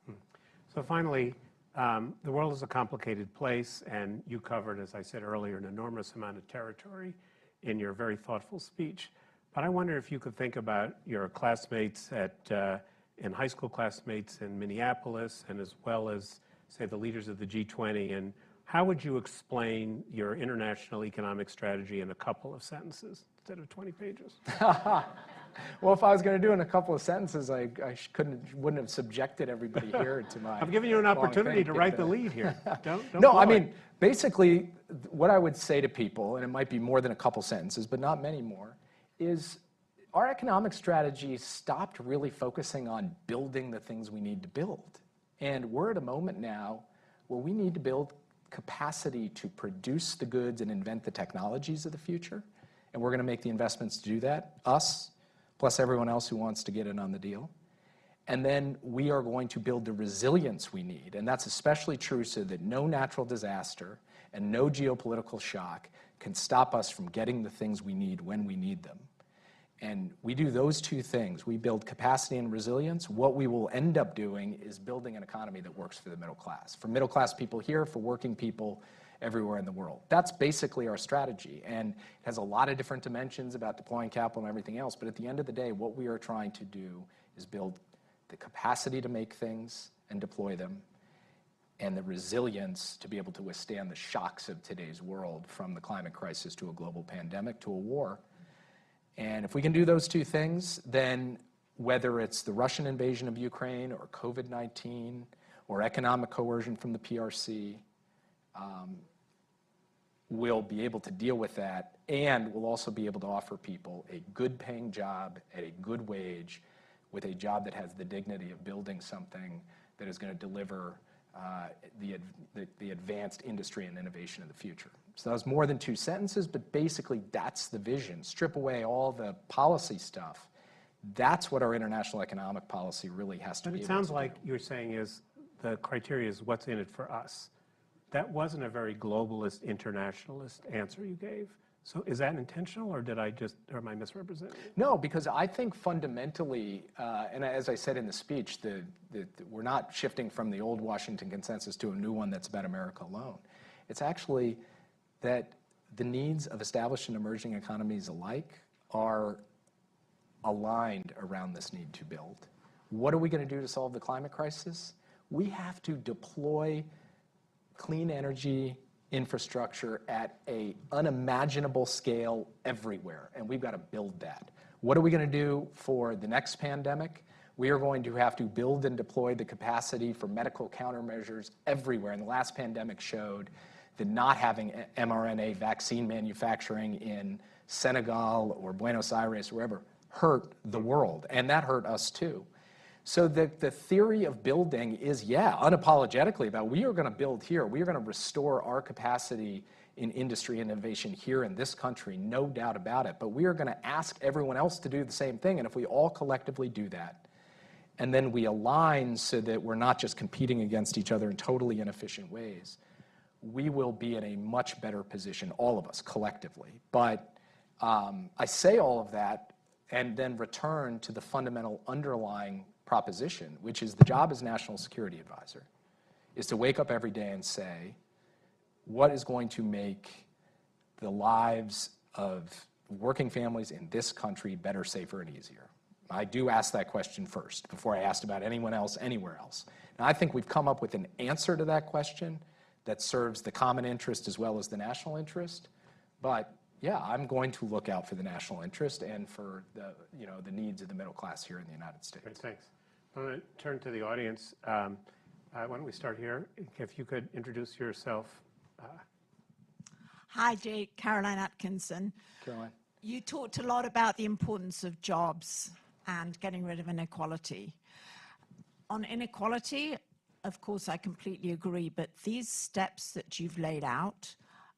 So finally, the world is a complicated place, and you covered, as I said earlier, an enormous amount of territory in your very thoughtful speech. But I wonder if you could think about your classmates and high school classmates in Minneapolis, and as well as, say, the leaders of the G20, and how would you explain your international economic strategy in a couple of sentences instead of 20 pages? Well, if I was going to do it in a couple of sentences, I wouldn't have subjected everybody here to my. I'm giving you an opportunity to write the lead here. Don't no, I blow mean, it. basically, what I would say to people, and it might be more than a couple sentences, but not many more, is our economic strategy stopped really focusing on building the things we need to build. And we're at a moment now where we need to build capacity to produce the goods and invent the technologies of the future. And we're going to make the investments to do that, us, plus everyone else who wants to get in on the deal. And then we are going to build the resilience we need. And that's especially true so that no natural disaster and no geopolitical shock can stop us from getting the things we need when we need them. And we do those two things. We build capacity and resilience. What we will end up doing is building an economy that works for the middle class, for middle class people here, for working people everywhere in the world. That's basically our strategy. And it has a lot of different dimensions about deploying capital and everything else. But at the end of the day, what we are trying to do is build the capacity to make things and deploy them, and the resilience to be able to withstand the shocks of today's world, from the climate crisis to a global pandemic to a war. And if we can do those two things, then whether it's the Russian invasion of Ukraine or COVID-19 or economic coercion from the PRC, we'll be able to deal with that, and we'll also be able to offer people a good paying job at a good wage, with a job that has the dignity of building something that is going to deliver the advanced industry and innovation of the future. So that was more than two sentences, but basically that's the vision. Strip away all the policy stuff. That's what our international economic policy really has to be able to do. But it sounds like you're saying is the criteria is what's in it for us. That wasn't a very globalist, internationalist answer you gave. So is that intentional, or am I misrepresenting it? No, because I think fundamentally, and as I said in the speech, we're not shifting from the old Washington consensus to a new one that's about America alone. It's actually that the needs of established and emerging economies alike are aligned around this need to build. What are we going to do to solve the climate crisis? We have to deploy clean energy infrastructure at an unimaginable scale everywhere, and we've got to build that. What are we going to do for the next pandemic? We are going to have to build and deploy the capacity for medical countermeasures everywhere. And the last pandemic showed that not having mRNA vaccine manufacturing in Senegal or Buenos Aires, wherever, hurt the world, and that hurt us too. So the theory of building is, unapologetically about, we are going to build here. We are going to restore our capacity in industry and innovation here in this country, no doubt about it. But we are going to ask everyone else to do the same thing. And if we all collectively do that, and then we align so that we're not just competing against each other in totally inefficient ways, we will be in a much better position, all of us, collectively. But I say all of that and then return to the fundamental underlying proposition, which is the job as National Security Advisor is to wake up every day and say, what is going to make the lives of working families in this country better, safer, and easier? I do ask that question first before I asked about anyone else, anywhere else. And I think we've come up with an answer to that question that serves the common interest as well as the national interest. But yeah, I'm going to look out for the national interest and for the needs of the middle class here in the United States. Great, thanks. I'm going to turn to the audience. Why don't we start here? If you could introduce yourself. Hi, Jake. Caroline Atkinson. Caroline. You talked a lot about the importance of jobs and getting rid of inequality. On inequality, of course, I completely agree, but these steps that you've laid out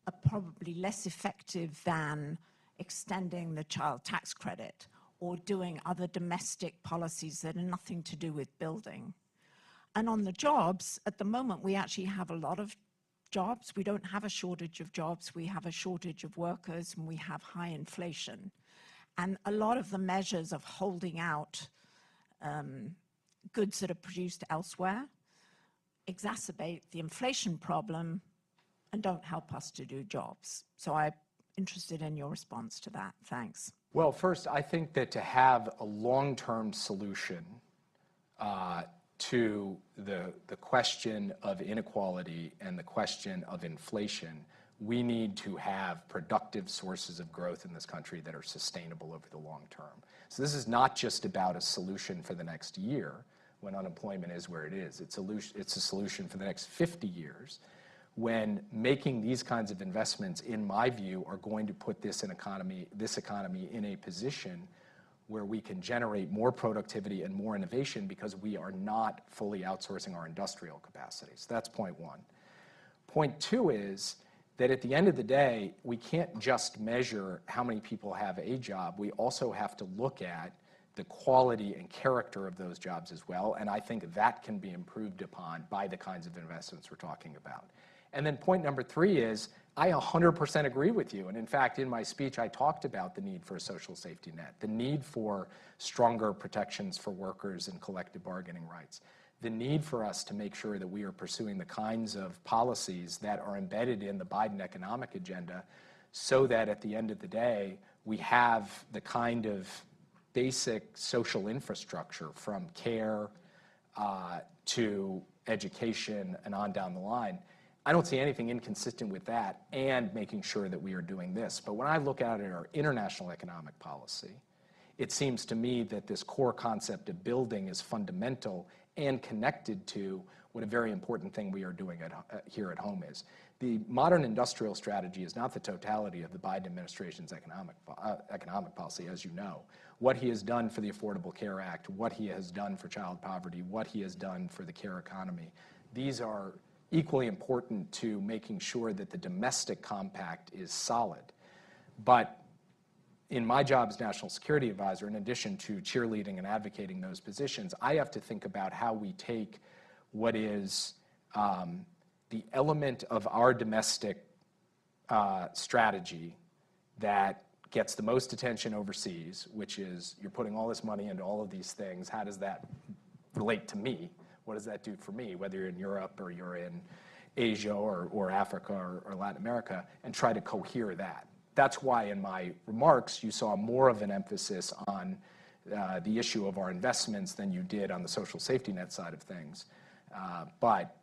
are probably less effective than extending the child tax credit or doing other domestic policies that are nothing to do with building. And on the jobs, at the moment, we actually have a lot of jobs. We don't have a shortage of jobs. We have a shortage of workers, and we have high inflation. And a lot of the measures of holding out goods that are produced elsewhere exacerbate the inflation problem and don't help us to do jobs. So I'm interested in your response to that. Thanks. Well, first, I think that to have a long-term solution to the question of inequality and the question of inflation, we need to have productive sources of growth in this country that are sustainable over the long term. So this is not just about a solution for the next year when unemployment is where it is. It's a solution for the next 50 years when making these kinds of investments, in my view, are going to put this economy in a position where we can generate more productivity and more innovation because we are not fully outsourcing our industrial capacity. So that's point one. Point two is that at the end of the day, we can't just measure how many people have a job. We also have to look at the quality and character of those jobs as well. And I think that can be improved upon by the kinds of investments we're talking about. And then point number 3 is, I 100% agree with you. And in fact, in my speech, I talked about the need for a social safety net, the need for stronger protections for workers and collective bargaining rights, the need for us to make sure that we are pursuing the kinds of policies that are embedded in the Biden economic agenda so that at the end of the day, we have the kind of basic social infrastructure from care to education and on down the line. I don't see anything inconsistent with that and making sure that we are doing this. But when I look at our international economic policy, it seems to me that this core concept of building is fundamental and connected to what a very important thing we are doing here at home is. The modern industrial strategy is not the totality of the Biden administration's economic policy, as you know. What he has done for the Affordable Care Act, what he has done for child poverty, what he has done for the care economy, these are equally important to making sure that the domestic compact is solid. But in my job as National Security Advisor, in addition to cheerleading and advocating those positions, I have to think about how we take what is the element of our domestic strategy that gets the most attention overseas, which is you're putting all this money into all of these things. How does that relate to me? What does that do for me, whether you're in Europe or you're in Asia or Africa or Latin America, and try to cohere that. That's why in my remarks you saw more of an emphasis on the issue of our investments than you did on the social safety net side of things. But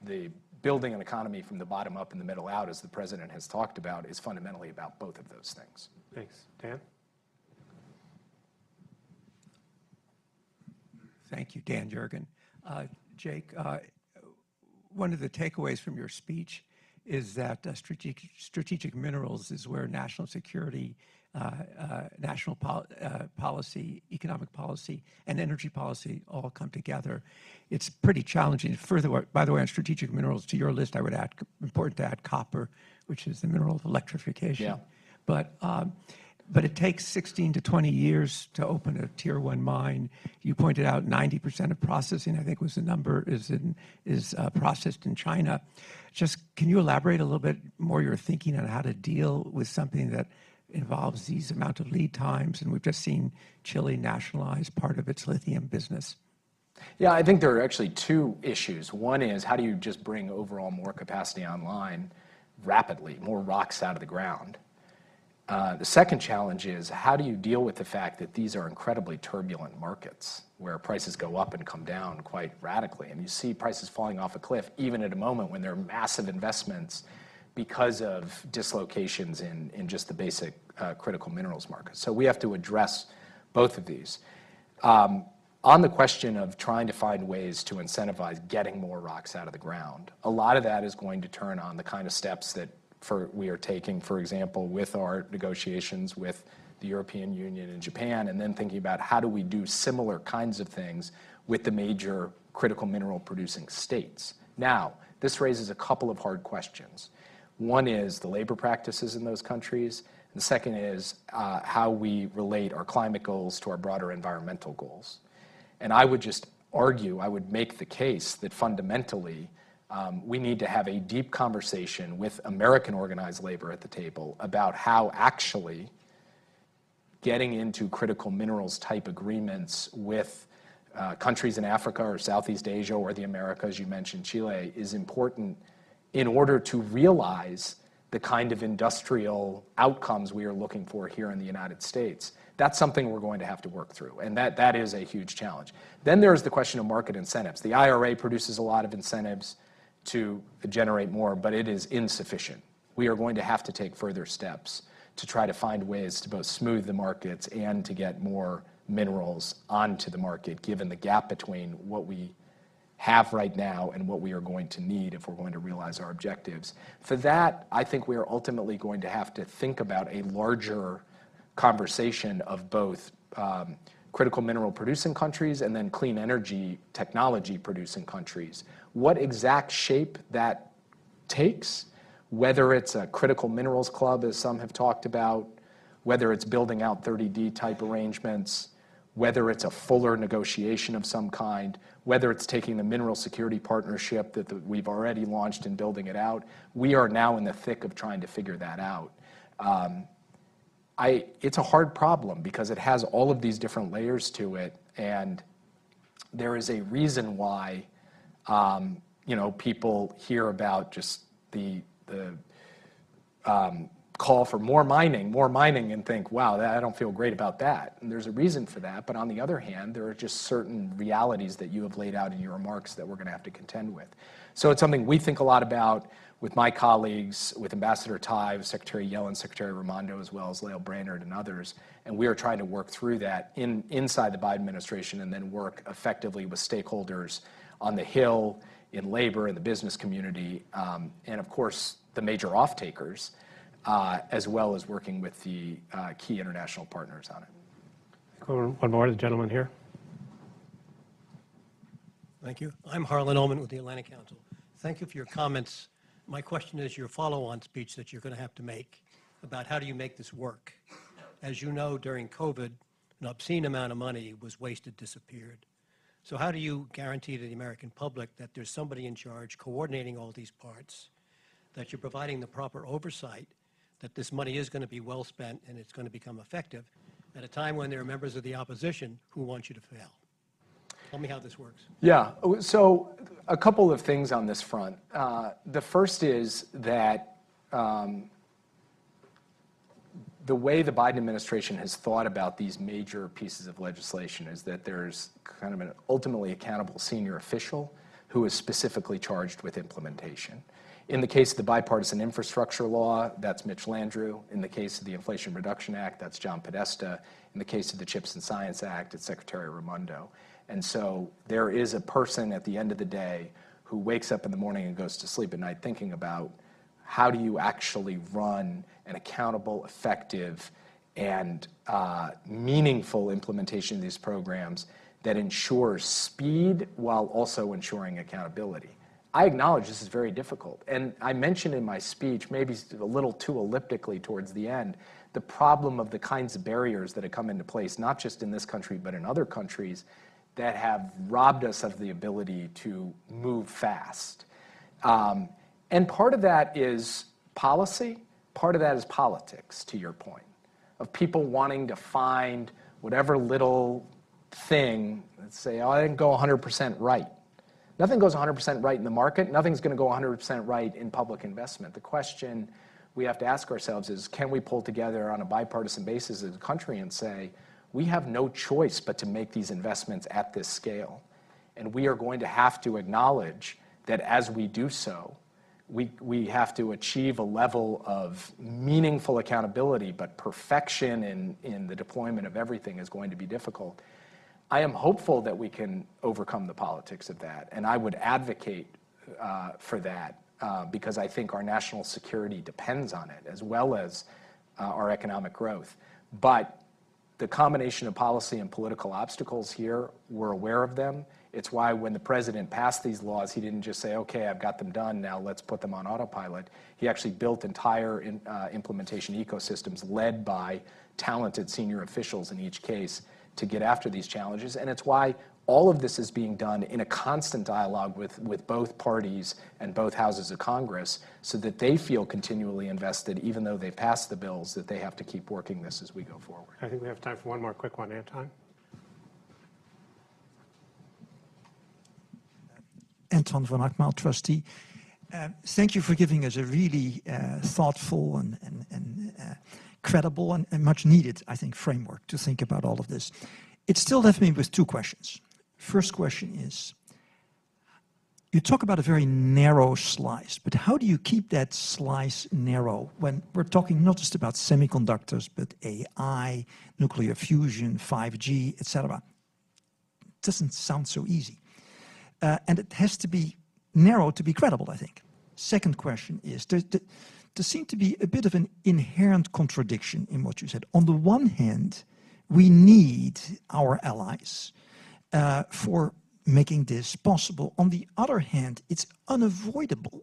the building an economy from the bottom up and the middle out, as the president has talked about, is fundamentally about both of those things. Thanks. Dan? Thank you, Dan Jurgen. Jake, one of the takeaways from your speech is that strategic minerals is where national security, national policy, economic policy, and energy policy all come together. It's pretty challenging. Further, by the way, on strategic minerals, to your list, I would add, important to add copper, which is the mineral of electrification. Yeah. But it takes 16 to 20 years to open a tier 1 mine. You pointed out 90% of processing, I think was the number, is processed in China. Just can you elaborate a little bit more your thinking on how to deal with something that involves these amount of lead times? And we've just seen Chile nationalize part of its lithium business. Yeah, I think there are actually 2 issues. One is, how do you just bring overall more capacity online rapidly, more rocks out of the ground? The second challenge is, how do you deal with the fact that these are incredibly turbulent markets where prices go up and come down quite radically? And you see prices falling off a cliff even at a moment when there are massive investments because of dislocations in just the basic critical minerals market. So we have to address both of these. On the question of trying to find ways to incentivize getting more rocks out of the ground, a lot of that is going to turn on the kind of steps that we are taking, for example, with our negotiations with the European Union and Japan, and then thinking about how do we do similar kinds of things with the major critical mineral producing states. Now, this raises a couple of hard questions. One is the labor practices in those countries, and the second is how we relate our climate goals to our broader environmental goals. And I would just argue, I would make the case that fundamentally we need to have a deep conversation with American organized labor at the table about how actually getting into critical minerals type agreements with countries in Africa or Southeast Asia or the Americas, you mentioned Chile, is important in order to realize the kind of industrial outcomes we are looking for here in the United States. That's something we're going to have to work through, and that is a huge challenge. Then there's the question of market incentives. The IRA produces a lot of incentives to generate more, but it is insufficient. We are going to have to take further steps to try to find ways to both smooth the markets and to get more minerals onto the market, given the gap between what we have right now and what we are going to need if we're going to realize our objectives. For that, I think we are ultimately going to have to think about a larger conversation of both critical mineral producing countries and then clean energy technology producing countries. What exact shape that takes, whether it's a critical minerals club, as some have talked about, whether it's building out 30D type arrangements, whether it's a fuller negotiation of some kind, whether it's taking the mineral security partnership that we've already launched and building it out. We are now in the thick of trying to figure that out. It's a hard problem because it has all of these different layers to it, and there is a reason why people hear about just the call for more mining and think, wow, I don't feel great about that. And there's a reason for that. But on the other hand, there are just certain realities that you have laid out in your remarks that we're going to have to contend with. So it's something we think a lot about with my colleagues, with Ambassador Tai, with Secretary Yellen, Secretary Raimondo, as well as Lael Brainerd and others. And we are trying to work through that inside the Biden administration and then work effectively with stakeholders on the Hill, in labor, in the business community, and of course, the major off-takers, as well as working with the key international partners on it. One more, the gentleman here. Thank you. I'm Harlan Ullman with the Atlantic Council. Thank you for your comments. My question is your follow-on speech that you're going to have to make about how do you make this work. As you know, during COVID, an obscene amount of money was wasted, disappeared. So how do you guarantee to the American public that there's somebody in charge coordinating all these parts, that you're providing the proper oversight, that this money is going to be well spent and it's going to become effective at a time when there are members of the opposition who want you to fail? Tell me how this works. Yeah, so a couple of things on this front. The first is that the way the Biden administration has thought about these major pieces of legislation is that there's kind of an ultimately accountable senior official who is specifically charged with implementation. In the case of the bipartisan infrastructure law, that's Mitch Landrieu. In the case of the Inflation Reduction Act, that's John Podesta. In the case of the Chips and Science Act, it's Secretary Raimondo. And so there is a person at the end of the day who wakes up in the morning and goes to sleep at night thinking about how do you actually run an accountable, effective, and meaningful implementation of these programs that ensures speed while also ensuring accountability. I acknowledge this is very difficult. And I mentioned in my speech, maybe a little too elliptically towards the end, the problem of the kinds of barriers that have come into place, not just in this country, but in other countries, that have robbed us of the ability to move fast. And part of that is policy, part of that is politics, to your point, of people wanting to find whatever little thing, let's say, oh, I didn't go 100% right. Nothing goes 100% right in the market. Nothing's going to go 100% right in public investment. The question we have to ask ourselves is, can we pull together on a bipartisan basis as a country and say, we have no choice but to make these investments at this scale. And we are going to have to acknowledge that as we do so, we have to achieve a level of meaningful accountability, but perfection in the deployment of everything is going to be difficult. I am hopeful that we can overcome the politics of that, and I would advocate for that because I think our national security depends on it, as well as our economic growth. But the combination of policy and political obstacles here, we're aware of them. It's why when the president passed these laws, he didn't just say, okay, I've got them done, now let's put them on autopilot. He actually built entire implementation ecosystems led by talented senior officials in each case to get after these challenges. And it's why all of this is being done in a constant dialogue with both parties and both houses of Congress so that they feel continually invested, even though they passed the bills, that they have to keep working this as we go forward. I think we have time for one more quick one, Anton. Anton van Akmaal, trustee. Thank you for giving us a really thoughtful and credible and much needed, I think, framework to think about all of this. It still left me with two questions. First question is, you talk about a very narrow slice, but how do you keep that slice narrow when we're talking not just about semiconductors, but AI, nuclear fusion, 5G, etc.? It doesn't sound so easy. And it has to be narrow to be credible, I think. Second question is, there seemed to be a bit of an inherent contradiction in what you said. On the one hand, we need our allies for making this possible. On the other hand, it's unavoidable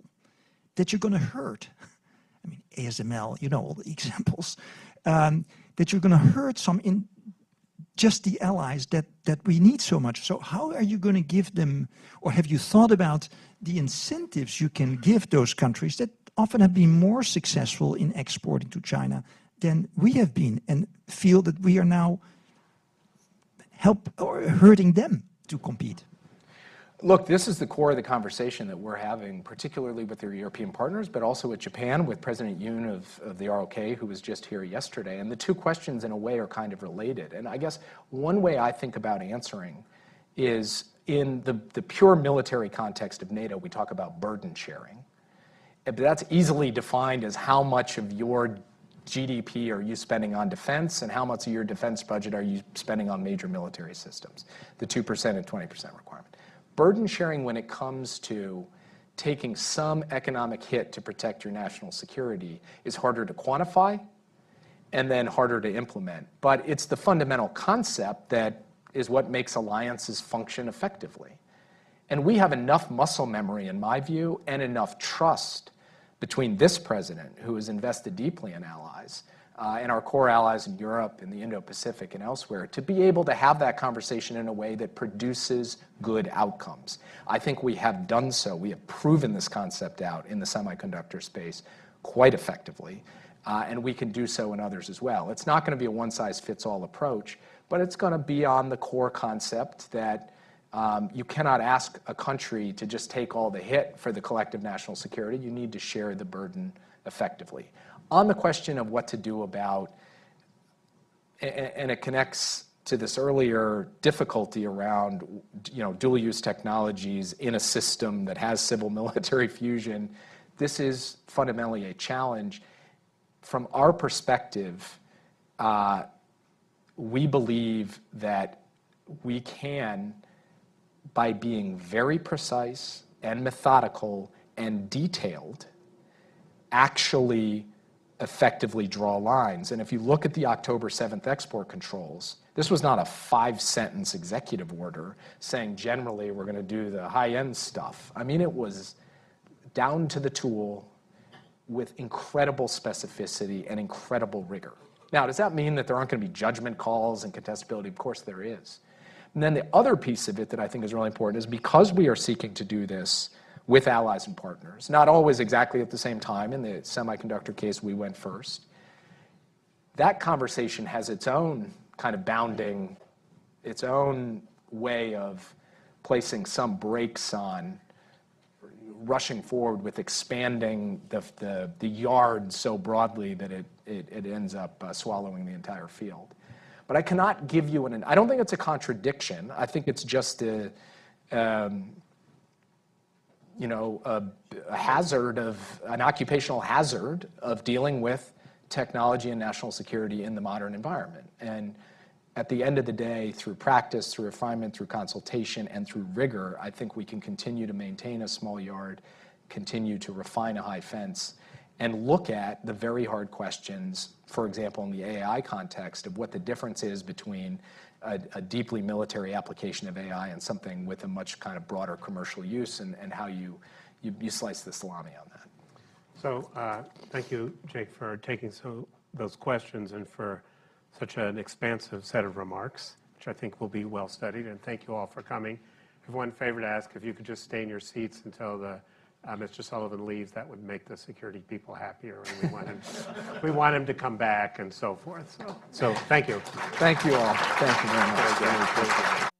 that you're going to hurt. I mean, ASML, you know all the examples. That you're going to hurt some just the allies that we need so much. So how are you going to give them, or have you thought about the incentives you can give those countries that often have been more successful in exporting to China than we have been, and feel that we are now hurting them to compete? Look, this is the core of the conversation that we're having, particularly with our European partners, but also with Japan, with President Yoon of the ROK, who was just here yesterday. And the two questions, in a way, are kind of related. And I guess one way I think about answering is in the pure military context of NATO, we talk about burden sharing. But that's easily defined as how much of your GDP are you spending on defense, and how much of your defense budget are you spending on major military systems, the 2% and 20% requirement. Burden sharing, when it comes to taking some economic hit to protect your national security, is harder to quantify and then harder to implement. But it's the fundamental concept that is what makes alliances function effectively. And we have enough muscle memory, in my view, and enough trust between this president, who has invested deeply in allies, and our core allies in Europe, in the Indo-Pacific, and elsewhere, to be able to have that conversation in a way that produces good outcomes. I think we have done so. We have proven this concept out in the semiconductor space quite effectively, and we can do so in others as well. It's not going to be a one-size-fits-all approach, but it's going to be on the core concept that you cannot ask a country to just take all the hit for the collective national security. You need to share the burden effectively. On the question of what to do about, and it connects to this earlier difficulty around, dual-use technologies in a system that has civil-military fusion, this is fundamentally a challenge. From our perspective, we believe that we can, by being very precise and methodical and detailed, actually effectively draw lines. And if you look at the October 7th export controls, this was not a 5-sentence executive order saying generally we're going to do the high-end stuff. I mean, it was down to the tool with incredible specificity and incredible rigor. Now, does that mean that there aren't going to be judgment calls and contestability? Of course there is. And then the other piece of it that I think is really important is, because we are seeking to do this with allies and partners, not always exactly at the same time. In the semiconductor case, we went first. That conversation has its own kind of bounding, its own way of placing some brakes on rushing forward with expanding the yard so broadly that it ends up swallowing the entire field. But I cannot give you I don't think it's a contradiction. I think it's just a hazard an occupational hazard of dealing with technology and national security in the modern environment. And at the end of the day, through practice, through refinement, through consultation, and through rigor, I think we can continue to maintain a small yard, continue to refine a high fence, and look at the very hard questions, for example, in the AI context, of what the difference is between a deeply military application of AI and something with a much kind of broader commercial use, and how you slice the salami on that. So thank you, Jake, for taking those questions and for such an expansive set of remarks, which I think will be well studied. And thank you all for coming. I have one favor to ask: if you could just stay in your seats until Mr. Sullivan leaves, that would make the security people happier. And we want him to come back and so forth. So thank you. Thank you all. Thank you very much.